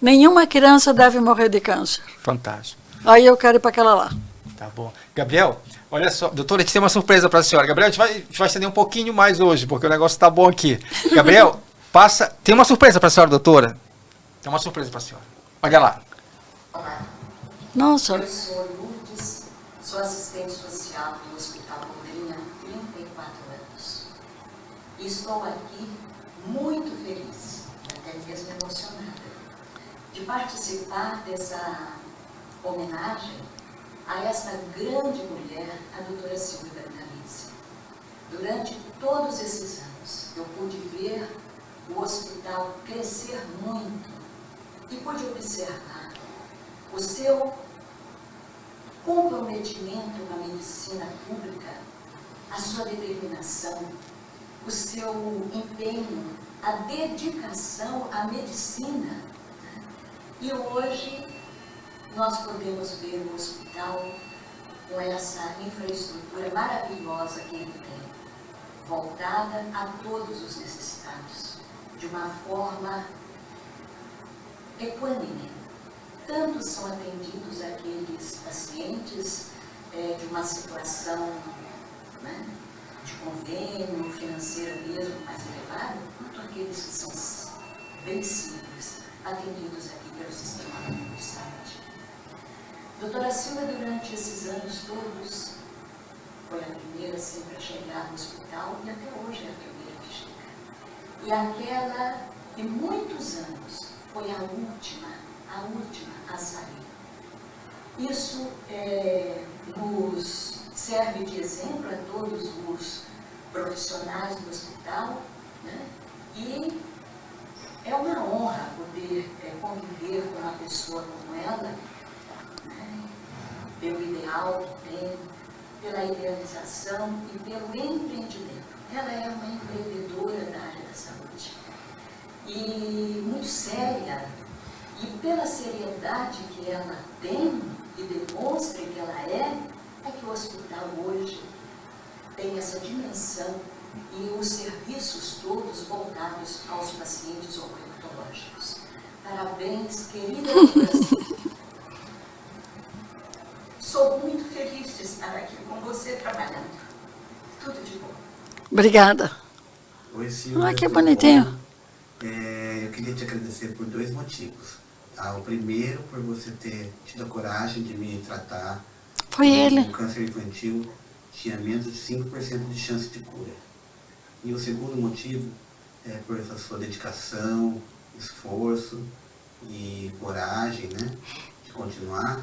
nenhuma criança deve morrer de câncer. Fantástico. Aí eu quero ir para aquela lá. Tá bom. Gabriel, olha só, doutora, a gente tem uma surpresa para a senhora. Gabriel, a gente vai estender um pouquinho mais hoje, porque o negócio está bom aqui. Gabriel, tem uma surpresa para a senhora, doutora. Tem uma surpresa para a senhora. Olha lá. Olá, Nossa, eu sou Lourdes, sou assistente social do Hospital Londrina há 34 anos. E estou aqui muito feliz, até mesmo emocionada, de participar dessa homenagem a essa grande mulher, a doutora Silvia Brandalize. Durante todos esses anos, eu pude ver o hospital crescer muito e pude observar o seu comprometimento com a medicina pública, a sua determinação, o seu empenho, a dedicação à medicina. E hoje nós podemos ver o hospital com essa infraestrutura maravilhosa que ele tem, voltada a todos os necessitados, de uma forma equânime. Tanto são atendidos aqueles pacientes de uma situação, né, de convênio financeiro mesmo mais elevado, quanto aqueles que são bem simples, atendidos aqui pelo Sistema Único de Saúde. Doutora Silvia, durante esses anos todos, foi a primeira sempre a chegar no hospital e até hoje é a primeira que chega. E aquela de muitos anos foi a última a sair. Isso nos serve de exemplo a todos os profissionais do hospital, né? E é uma honra poder conviver com uma pessoa como ela, né? Pelo ideal que tem, pela idealização e pelo empreendimento. Ela é uma empreendedora da área da saúde e muito séria, e pela seriedade que ela tem e demonstra que ela é que o hospital hoje tem essa dimensão e os serviços todos voltados aos pacientes oncológicos. Parabéns, querida doutora. Sou muito feliz de estar aqui com você trabalhando. Tudo de bom. obrigada. Oi, Silvia. Ah, que bonitinho. Eu queria te agradecer por 2 motivos. Tá? O primeiro, por você ter tido a coragem de me tratar. Foi ele. O câncer infantil tinha menos de 5% de chance de cura. E o segundo motivo é por essa sua dedicação, esforço e coragem, né, de continuar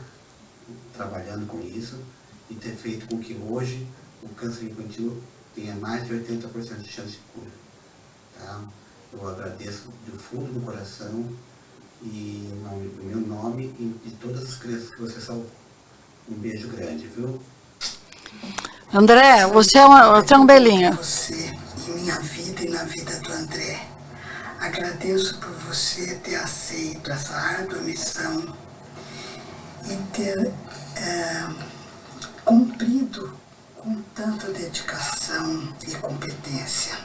trabalhando com isso e ter feito com que hoje o câncer infantil tenha mais de 80% de chance de cura. Tá? Eu agradeço do fundo do coração e no meu nome e de todas as crianças que você salvou. Um beijo grande, viu? André, você é um belinho. Você em minha vida e na vida do André. Agradeço por você ter aceito essa árdua missão e ter cumprido com tanta dedicação e competência.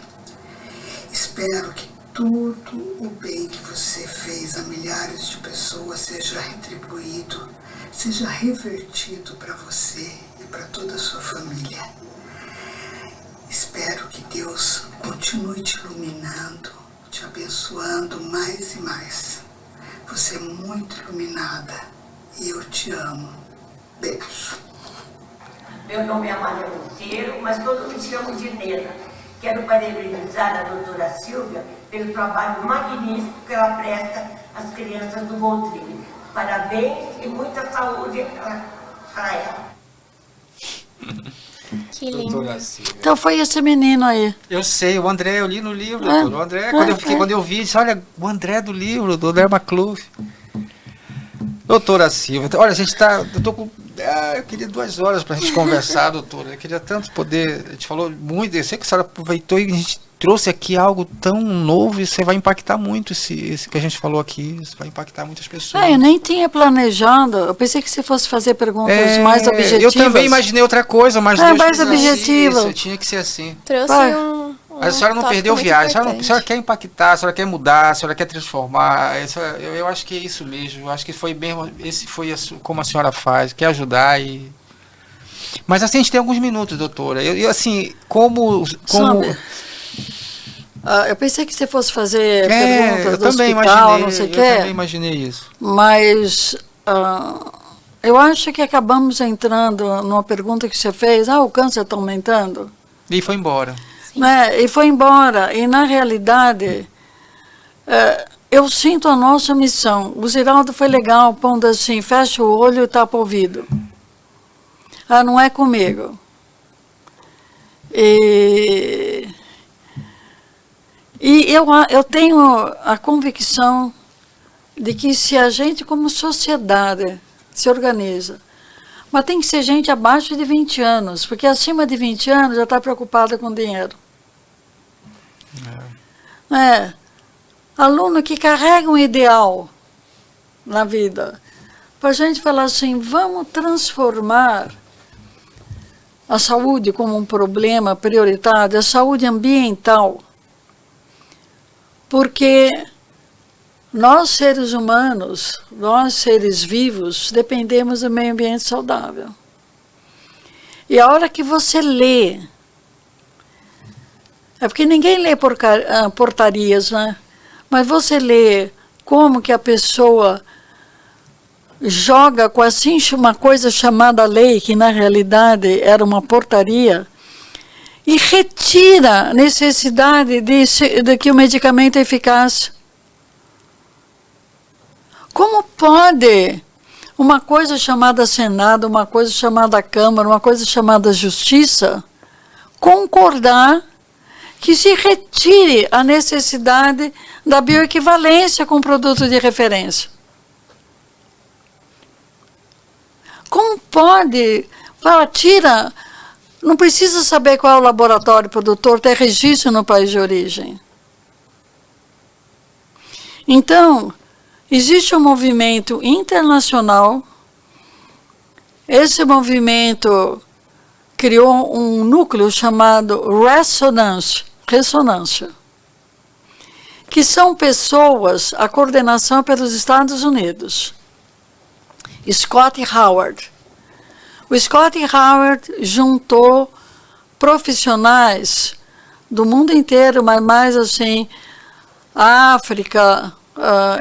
Espero que tudo o bem que você fez a milhares de pessoas seja retribuído, seja revertido para você e para toda a sua família. Espero que Deus continue te iluminando, te abençoando mais e mais. Você é muito iluminada e eu te amo. Beijo. Meu nome é Maria Monteiro, mas todos me chamam de Nena. Quero parabenizar a doutora Silvia pelo trabalho magnífico que ela presta às crianças do Londrina. Parabéns e muita saúde para ela. Que lindo. Doutora Silvia. Então foi esse menino aí. Eu sei, o André, eu li no livro, É, doutor. O André, é. quando eu vi, disse, olha, o André do livro, do André Macluf. Doutora Silvia, olha, a gente está. Eu tô com. Eu queria 2 horas para a gente conversar, doutora. Eu queria tanto poder. A gente falou muito, eu sei que a senhora aproveitou e a gente trouxe aqui algo tão novo e você vai impactar muito esse que a gente falou aqui. Isso vai impactar muitas pessoas. Eu nem tinha planejado. Eu pensei que você fosse fazer perguntas mais objetivas. Eu também imaginei outra coisa, mas Deus mais quis objetiva. isso, tinha que ser assim. Trouxe Vai. Mas a senhora não tópico perdeu muito viagem, a importante. senhora quer impactar, a senhora quer mudar, a senhora quer transformar. Eu acho que é isso mesmo. Eu acho que foi mesmo, esse foi como a senhora faz, quer ajudar e. Mas assim, a gente tem alguns minutos, doutora. Eu assim, como Sabe, eu pensei que você fosse fazer perguntas eu do também hospital, imaginei, não sei o eu quê. também imaginei isso. Mas eu acho que acabamos entrando numa pergunta que você fez. O câncer está aumentando? E foi embora. Né? E foi embora. E, na realidade, eu sinto a nossa missão. O Ziraldo foi legal, pondo assim, fecha o olho e tapa o ouvido. Não é comigo. E eu tenho a convicção de que se a gente, como sociedade, se organiza, mas tem que ser gente abaixo de 20 anos, porque acima de 20 anos já está preocupada com dinheiro. Aluno que carrega um ideal na vida, para a gente falar assim, vamos transformar a saúde como um problema prioritário, a saúde ambiental, porque nós, seres humanos, nós, seres vivos, dependemos do meio ambiente saudável. E a hora que você lê, porque ninguém lê portarias, né? Mas você lê como que a pessoa joga com assim uma coisa chamada lei, que na realidade era uma portaria, e retira a necessidade de que o medicamento é eficaz. Como pode uma coisa chamada Senado, uma coisa chamada Câmara, uma coisa chamada Justiça, concordar que se retire a necessidade da bioequivalência com o produto de referência? Como pode? Tira, não precisa saber qual é o laboratório produtor, ter registro no país de origem. Então, existe um movimento internacional, esse movimento criou um núcleo chamado ressonância, que são pessoas, a coordenação pelos Estados Unidos. Scott Howard. O Scott Howard juntou profissionais do mundo inteiro, mas mais assim, África,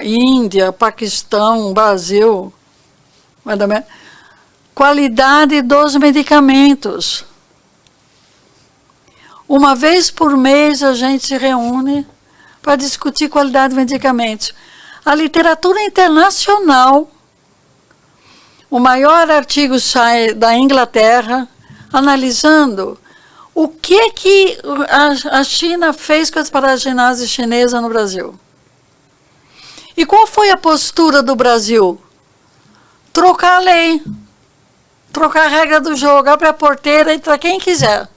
Índia, Paquistão, Brasil. Qualidade dos medicamentos. Uma vez por mês a gente se reúne para discutir qualidade de medicamentos. A literatura internacional, o maior artigo sai da Inglaterra, analisando o que a China fez com as paragenase chinesa no Brasil. E qual foi a postura do Brasil? Trocar a lei, trocar a regra do jogo, abre a porteira e para quem quiser.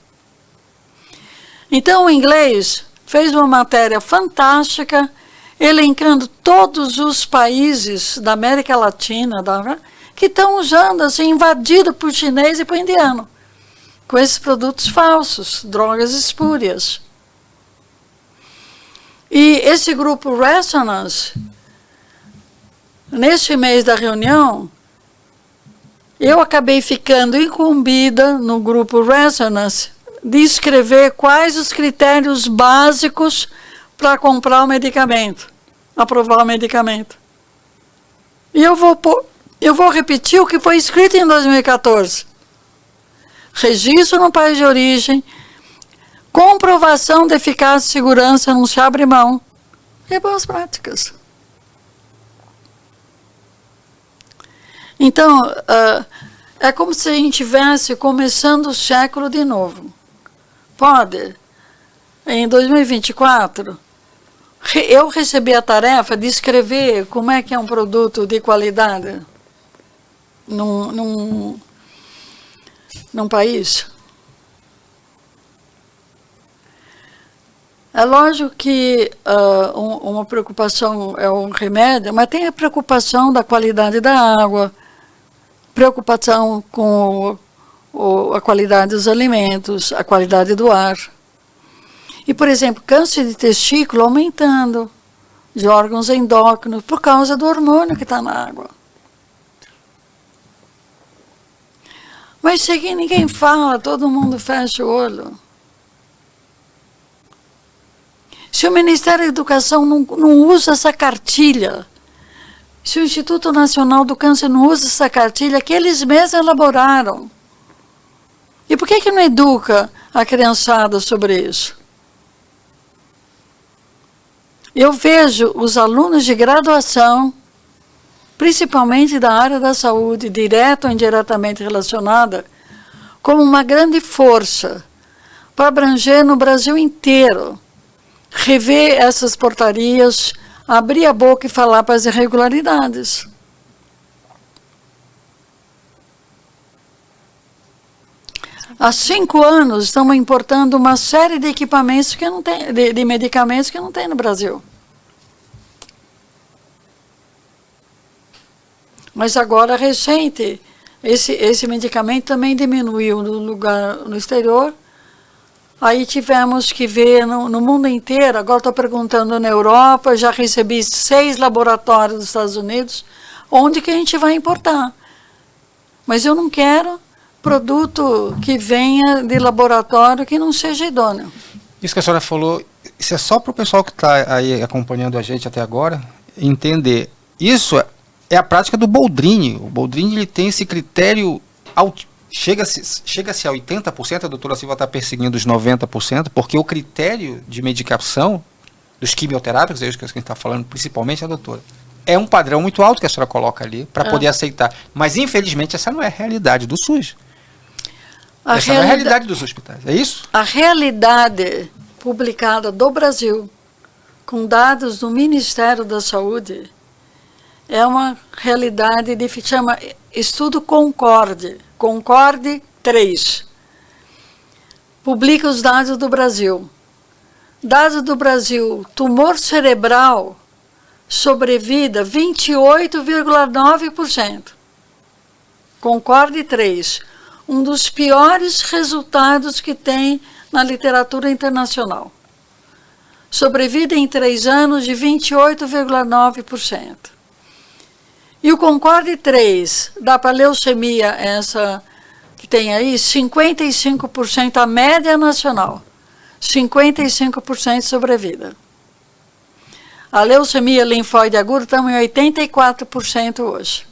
Então o inglês fez uma matéria fantástica, elencando todos os países da América Latina, que estão usando, assim, invadido por chinês e por indiano, com esses produtos falsos, drogas espúrias. E esse grupo Resonance, neste mês da reunião, eu acabei ficando incumbida no grupo Resonance de escrever quais os critérios básicos para comprar o medicamento, aprovar o medicamento. E eu vou repetir o que foi escrito em 2014. Registro no país de origem, comprovação de eficácia e segurança, não se abre mão, e boas práticas. Então, É como se a gente estivesse começando o século de novo. Pode, em 2024, eu recebi a tarefa de escrever como é que é um produto de qualidade num país. É lógico que uma preocupação é um remédio, mas tem a preocupação da qualidade da água, preocupação com a qualidade dos alimentos, a qualidade do ar. E, por exemplo, câncer de testículo aumentando, de órgãos endócrinos, por causa do hormônio que está na água. Mas se aqui ninguém fala, todo mundo fecha o olho. Se o Ministério da Educação não usa essa cartilha, se o Instituto Nacional do Câncer não usa essa cartilha que eles mesmos elaboraram, e por que não educa a criançada sobre isso? Eu vejo os alunos de graduação, principalmente da área da saúde, direta ou indiretamente relacionada, como uma grande força para abranger no Brasil inteiro, rever essas portarias, abrir a boca e falar para as irregularidades. Há 5 anos estamos importando uma série de equipamentos que não tem, de medicamentos que não tem no Brasil. Mas agora, recente, esse medicamento também diminuiu no exterior. Aí tivemos que ver no mundo inteiro, agora estou perguntando na Europa, já recebi 6 laboratórios dos Estados Unidos, onde que a gente vai importar. Mas eu não quero produto que venha de laboratório que não seja idôneo. Isso que a senhora falou, isso é só para o pessoal que está aí acompanhando a gente até agora entender. Isso é a prática do Boldrini. O Boldrini ele tem esse critério, chega-se a 80%, a doutora Silva está perseguindo os 90%, porque o critério de medicação dos quimioterápicos, é isso que a gente está falando, principalmente a doutora, é um padrão muito alto que a senhora coloca ali para poder aceitar. Mas, infelizmente, essa não é a realidade do SUS. Essa não é a realidade dos hospitais, é isso? A realidade publicada do Brasil, com dados do Ministério da Saúde, é uma realidade de chama Estudo Concorde, Concorde 3. Publica os dados do Brasil. Dados do Brasil, tumor cerebral, sobrevida 28,9%. Concorde 3. Um dos piores resultados que tem na literatura internacional. Sobrevida em 3 anos de 28,9%. E o Concorde 3 dá para leucemia, essa que tem aí, 55%, a média nacional. 55% de sobrevida. A leucemia linfóide aguda estamos em 84% hoje.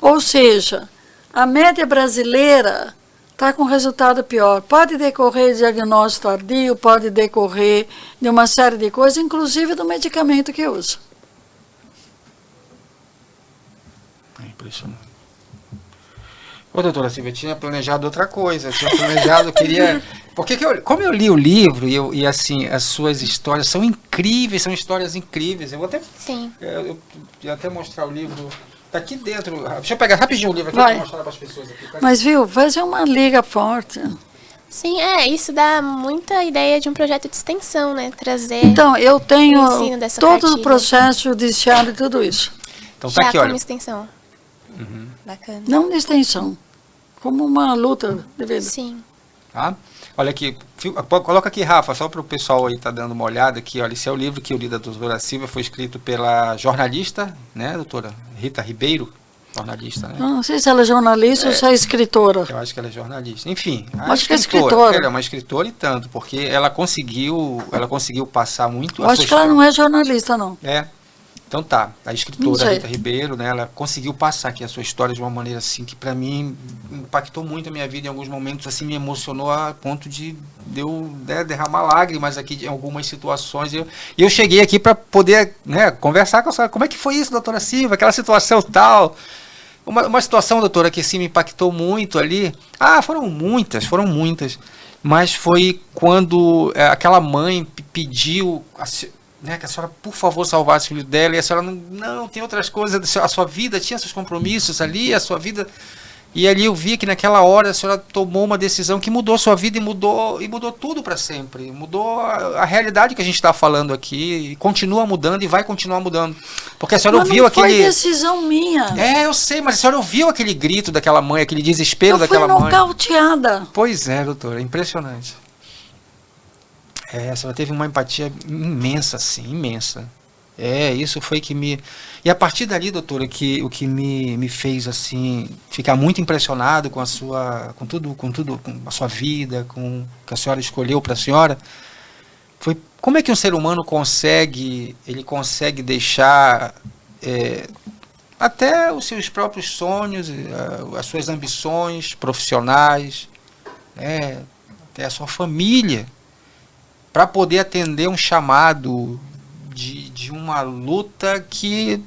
Ou seja, a média brasileira está com resultado pior. Pode decorrer de diagnóstico tardio, pode decorrer de uma série de coisas, inclusive do medicamento que usa. É impressionante. Ô, doutora Silvia, eu tinha planejado outra coisa. Porque como eu li o livro e assim, as suas histórias são incríveis, são histórias incríveis. Eu vou até, Sim. Eu vou até mostrar o livro. Tá aqui dentro. Deixa eu pegar rapidinho o livro aqui para mostrar para as pessoas aqui. Mas viu, fazer uma liga forte. Sim, isso dá muita ideia de um projeto de extensão, né? Trazer então, eu tenho o ensino dessa todo cartilha. o processo judiciário e tudo isso. Então tá Já aqui, como olha. extensão. Bacana. Não de extensão, como uma luta de vida. Sim. Tá? Olha aqui, coloca aqui, Rafa, só para o pessoal aí tá dando uma olhada aqui, olha, esse é o livro que eu li da doutora Silvia, foi escrito pela jornalista, né, doutora Rita Ribeiro, jornalista, né? Não sei se ela é jornalista ou se é escritora. Eu acho que ela é jornalista. Enfim, Acho que é escritora. Ela é uma escritora e tanto, porque ela conseguiu passar muito Eu acho que ela não é jornalista, não. Então tá, a Não escritora sei. Rita Ribeiro, né, ela conseguiu passar aqui a sua história de uma maneira assim que para mim impactou muito a minha vida em alguns momentos, assim, me emocionou a ponto de eu derramar lágrimas aqui em algumas situações. E eu cheguei aqui para poder, né, conversar com a senhora. Como é que foi isso, doutora Silva? Aquela situação tal. Uma situação, doutora, que sim me impactou muito ali. Foram muitas. Mas foi quando aquela mãe pediu, né, que a senhora, por favor, salvasse o filho dela. E a senhora, não, tem outras coisas. A sua vida tinha seus compromissos ali, a sua vida... E ali eu vi que naquela hora a senhora tomou uma decisão que mudou a sua vida e mudou tudo para sempre. Mudou a realidade que a gente está falando aqui e continua mudando e vai continuar mudando. Porque a senhora ouviu aquele... Não foi decisão minha. Eu sei, mas a senhora ouviu aquele grito daquela mãe, aquele desespero daquela mãe. Eu fui nocauteada. Pois é, doutora, impressionante. A senhora teve uma empatia imensa, assim, imensa. Isso foi que me... E a partir dali, doutora, o que me fez, assim, ficar muito impressionado com a sua... Com tudo, com a sua vida, com o que a senhora escolheu para a senhora, foi como é que um ser humano consegue deixar até os seus próprios sonhos, as suas ambições profissionais, até a sua família, para poder atender um chamado de uma luta que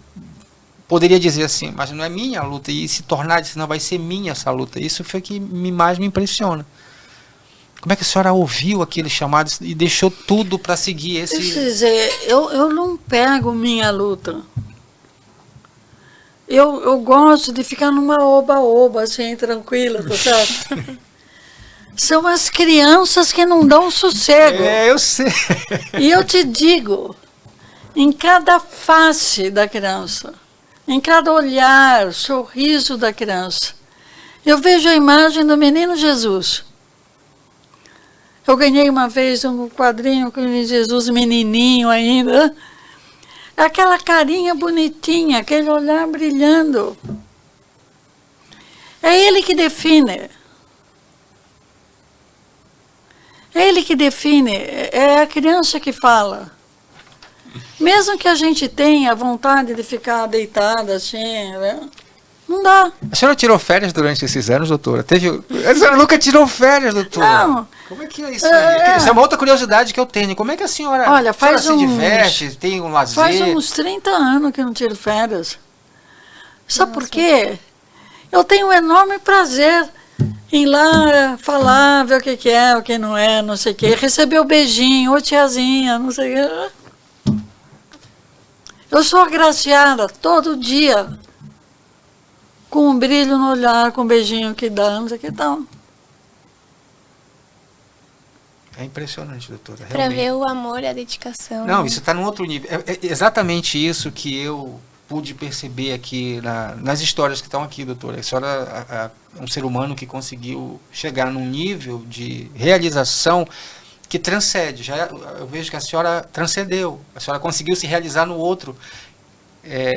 poderia dizer assim, mas não é minha luta, e se tornar, não vai ser minha essa luta. Isso foi que mais me impressiona. Como é que a senhora ouviu aquele chamado e deixou tudo para seguir esse... Deixa eu dizer, eu não pego minha luta. Eu gosto de ficar numa oba-oba, assim, tranquila, tá certo? São as crianças que não dão sossego. Eu sei. E eu te digo, em cada face da criança, em cada olhar, sorriso da criança, eu vejo a imagem do menino Jesus. Eu ganhei uma vez um quadrinho com Jesus menininho ainda. Aquela carinha bonitinha, aquele olhar brilhando. É ele que define. É ele que define. É a criança que fala. Mesmo que a gente tenha vontade de ficar deitada assim, né? Não dá. A senhora tirou férias durante esses anos, doutora? A senhora nunca tirou férias, doutora? Não. Como é que é isso? Isso é uma outra curiosidade que eu tenho. Como é que a senhora, Olha, se diverte, tem um lazer? Faz uns 30 anos que eu não tiro férias. Sabe por quê? Eu tenho um enorme prazer em ir lá falar, ver o que é, o que não é, não sei o quê. Receber o beijinho, ô tiazinha, não sei o quê. Eu sou agraciada todo dia com um brilho no olhar, com um beijinho que dá, não sei o que então. É impressionante, doutora. Para ver o amor e a dedicação. Não, isso está num outro nível. É exatamente isso que eu pude perceber aqui nas histórias que estão aqui, doutora. A senhora é um ser humano que conseguiu chegar num nível de realização que transcende. Eu vejo que a senhora transcendeu. A senhora conseguiu se realizar no outro.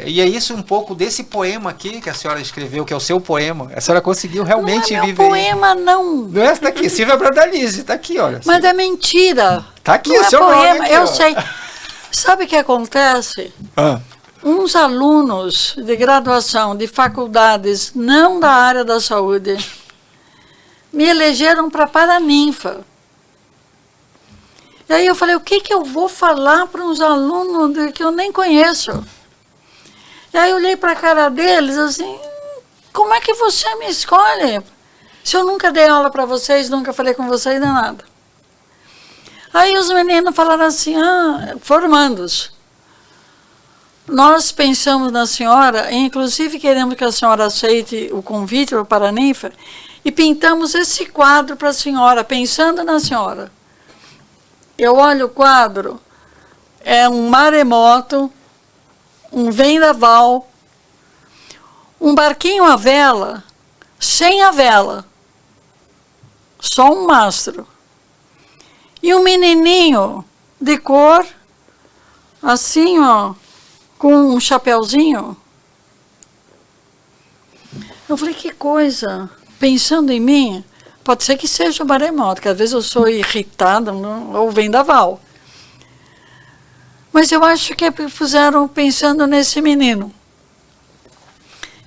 E é isso um pouco desse poema aqui que a senhora escreveu, que é o seu poema. A senhora conseguiu realmente não é viver. Não é poema, não. Não é essa daqui, Silvia Brandalize, está aqui, olha. Mas é mentira. Está aqui não o seu poema, nome aqui, eu ó. sei. Sabe o que acontece? Uns alunos de graduação de faculdades não da área da saúde me elegeram para paraninfa. E aí eu falei, o que eu vou falar para uns alunos que eu nem conheço? E aí eu olhei para a cara deles assim, como é que você me escolhe? Se eu nunca dei aula para vocês, nunca falei com vocês, nem nada. Aí os meninos falaram assim, formandos, nós pensamos na senhora, e inclusive queremos que a senhora aceite o convite para o Paraninfa, e pintamos esse quadro para a senhora, pensando na senhora. Eu olho o quadro, é um maremoto, um vendaval, um barquinho à vela, sem a vela, só um mastro. E um menininho de cor, assim, ó, com um chapeuzinho. Eu falei, que coisa. Pensando em mim, pode ser que seja o maremoto, que às vezes eu sou irritada, ou vendaval. Mas eu acho que fizeram pensando nesse menino.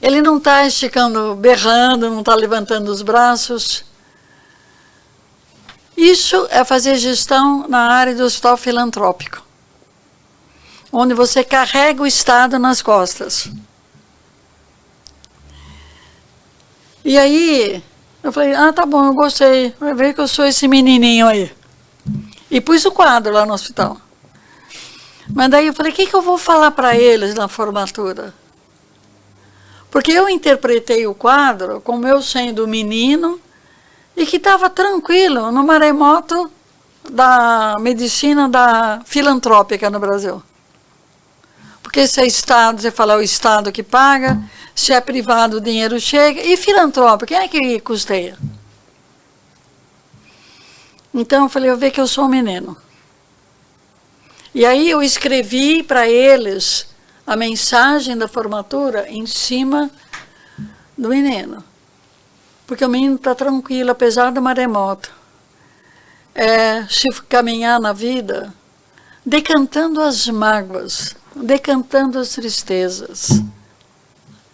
Ele não está esticando, berrando, não está levantando os braços. Isso é fazer gestão na área do hospital filantrópico, onde você carrega o Estado nas costas. E aí, eu falei, tá bom, eu gostei. Vai ver que eu sou esse menininho aí. E pus o quadro lá no hospital. Mas daí eu falei, o que eu vou falar para eles na formatura? Porque eu interpretei o quadro como eu sendo menino e que estava tranquilo no maremoto da medicina filantrópica no Brasil. Porque se é Estado, você fala, é o Estado que paga, se é privado, o dinheiro chega. E filantrópico, quem é que custeia? Então eu falei, eu vejo que eu sou um menino. E aí eu escrevi para eles a mensagem da formatura em cima do menino. Porque o menino está tranquilo, apesar do maremoto. Se caminhar na vida, decantando as mágoas, decantando as tristezas.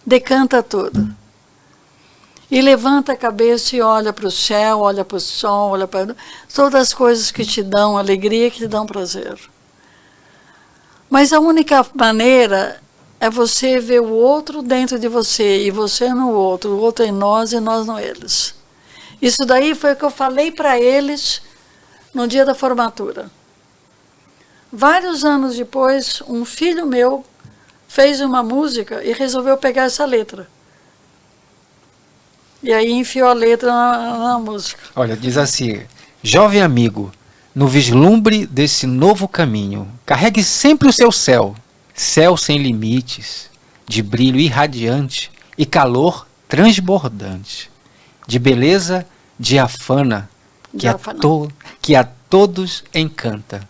Decanta tudo. E levanta a cabeça e olha para o céu, olha para o sol, olha para todas as coisas que te dão alegria, que te dão prazer. Mas a única maneira é você ver o outro dentro de você, e você no outro, o outro em nós e nós no eles. Isso daí foi o que eu falei para eles no dia da formatura. Vários anos depois, um filho meu fez uma música e resolveu pegar essa letra. E aí enfiou a letra na música. Olha, diz assim, jovem amigo, no vislumbre desse novo caminho, carregue sempre o seu céu, céu sem limites, de brilho irradiante e calor transbordante, de beleza diafana, que a todos encanta.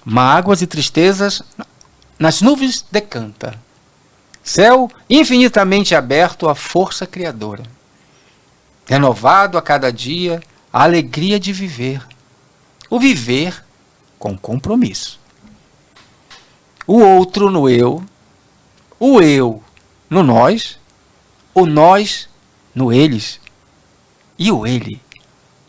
Mágoas e tristezas nas nuvens decanta, céu infinitamente aberto à força criadora, renovado a cada dia a alegria de viver, o viver com compromisso. O outro no eu, o eu no nós, o nós no eles e o ele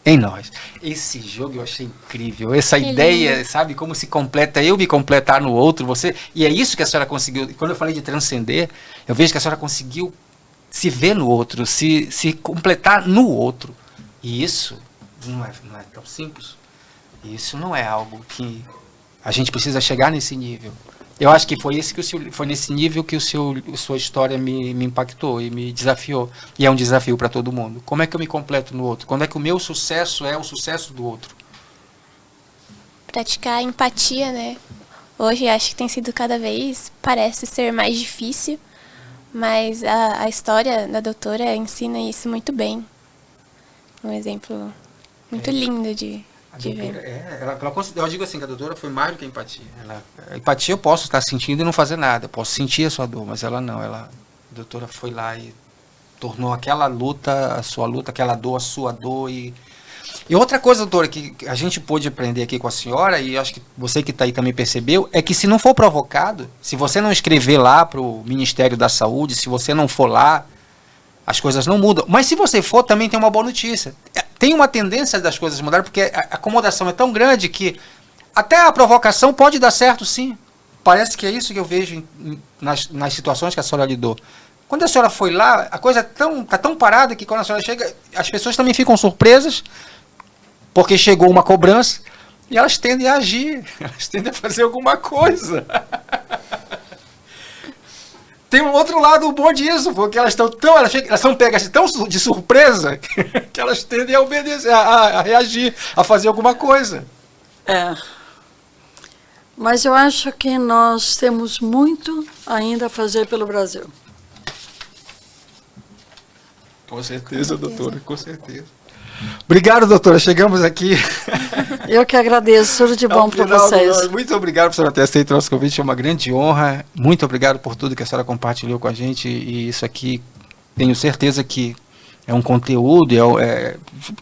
em nós. Esse jogo eu achei incrível, essa ideia, sabe, como se completa eu me completar no outro, você, e é isso que a senhora conseguiu. Quando eu falei de transcender, eu vejo que a senhora conseguiu se ver no outro, se completar no outro. E isso não é tão simples. Isso não é algo que a gente precisa chegar nesse nível. Eu acho que foi nesse nível que sua história me impactou e me desafiou. E é um desafio para todo mundo. Como é que eu me completo no outro? Quando é que o meu sucesso é o sucesso do outro? Praticar empatia, né? Hoje acho que tem sido cada vez, parece ser mais difícil, mas a história da doutora ensina isso muito bem. Um exemplo muito lindo de ver. Eu digo assim, que a doutora foi mais do que empatia. Empatia eu posso estar sentindo e não fazer nada. Eu posso sentir a sua dor, mas ela não. A doutora foi lá e tornou aquela luta, a sua luta, aquela dor, a sua dor. E outra coisa, doutora, que a gente pôde aprender aqui com a senhora, e acho que você que está aí também percebeu, é que se não for provocado, se você não escrever lá para o Ministério da Saúde, se você não for lá, as coisas não mudam. Mas se você for, também tem uma boa notícia. Tem uma tendência das coisas mudarem, porque a acomodação é tão grande que até a provocação pode dar certo, sim. Parece que é isso que eu vejo nas situações que a senhora lidou. Quando a senhora foi lá, a coisa está tão parada que quando a senhora chega, as pessoas também ficam surpresas, porque chegou uma cobrança, e elas tendem a agir, elas tendem a fazer alguma coisa. Tem um outro lado bom disso, porque elas são pegas tão de surpresa que elas tendem a obedecer, a reagir, a fazer alguma coisa. Mas eu acho que nós temos muito ainda a fazer pelo Brasil. Com certeza, doutora, com certeza. Obrigado, doutora. Chegamos aqui. Eu que agradeço. Tudo de bom para vocês. Muito obrigado por senhora ter aceito o nosso convite. É uma grande honra. Muito obrigado por tudo que a senhora compartilhou com a gente. E isso aqui, tenho certeza que é um conteúdo,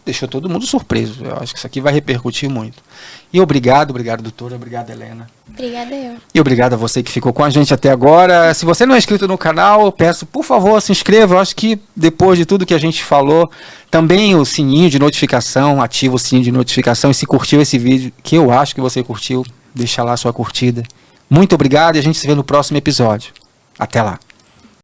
deixou todo mundo surpreso. Eu acho que isso aqui vai repercutir muito. E obrigado, doutora. Obrigado, Helena. Obrigada eu. E obrigado a você que ficou com a gente até agora. Se você não é inscrito no canal, eu peço, por favor, se inscreva. Eu acho que depois de tudo que a gente falou, também o sininho de notificação, ativa o sininho de notificação. E se curtiu esse vídeo, que eu acho que você curtiu, deixa lá a sua curtida. Muito obrigado e a gente se vê no próximo episódio. Até lá.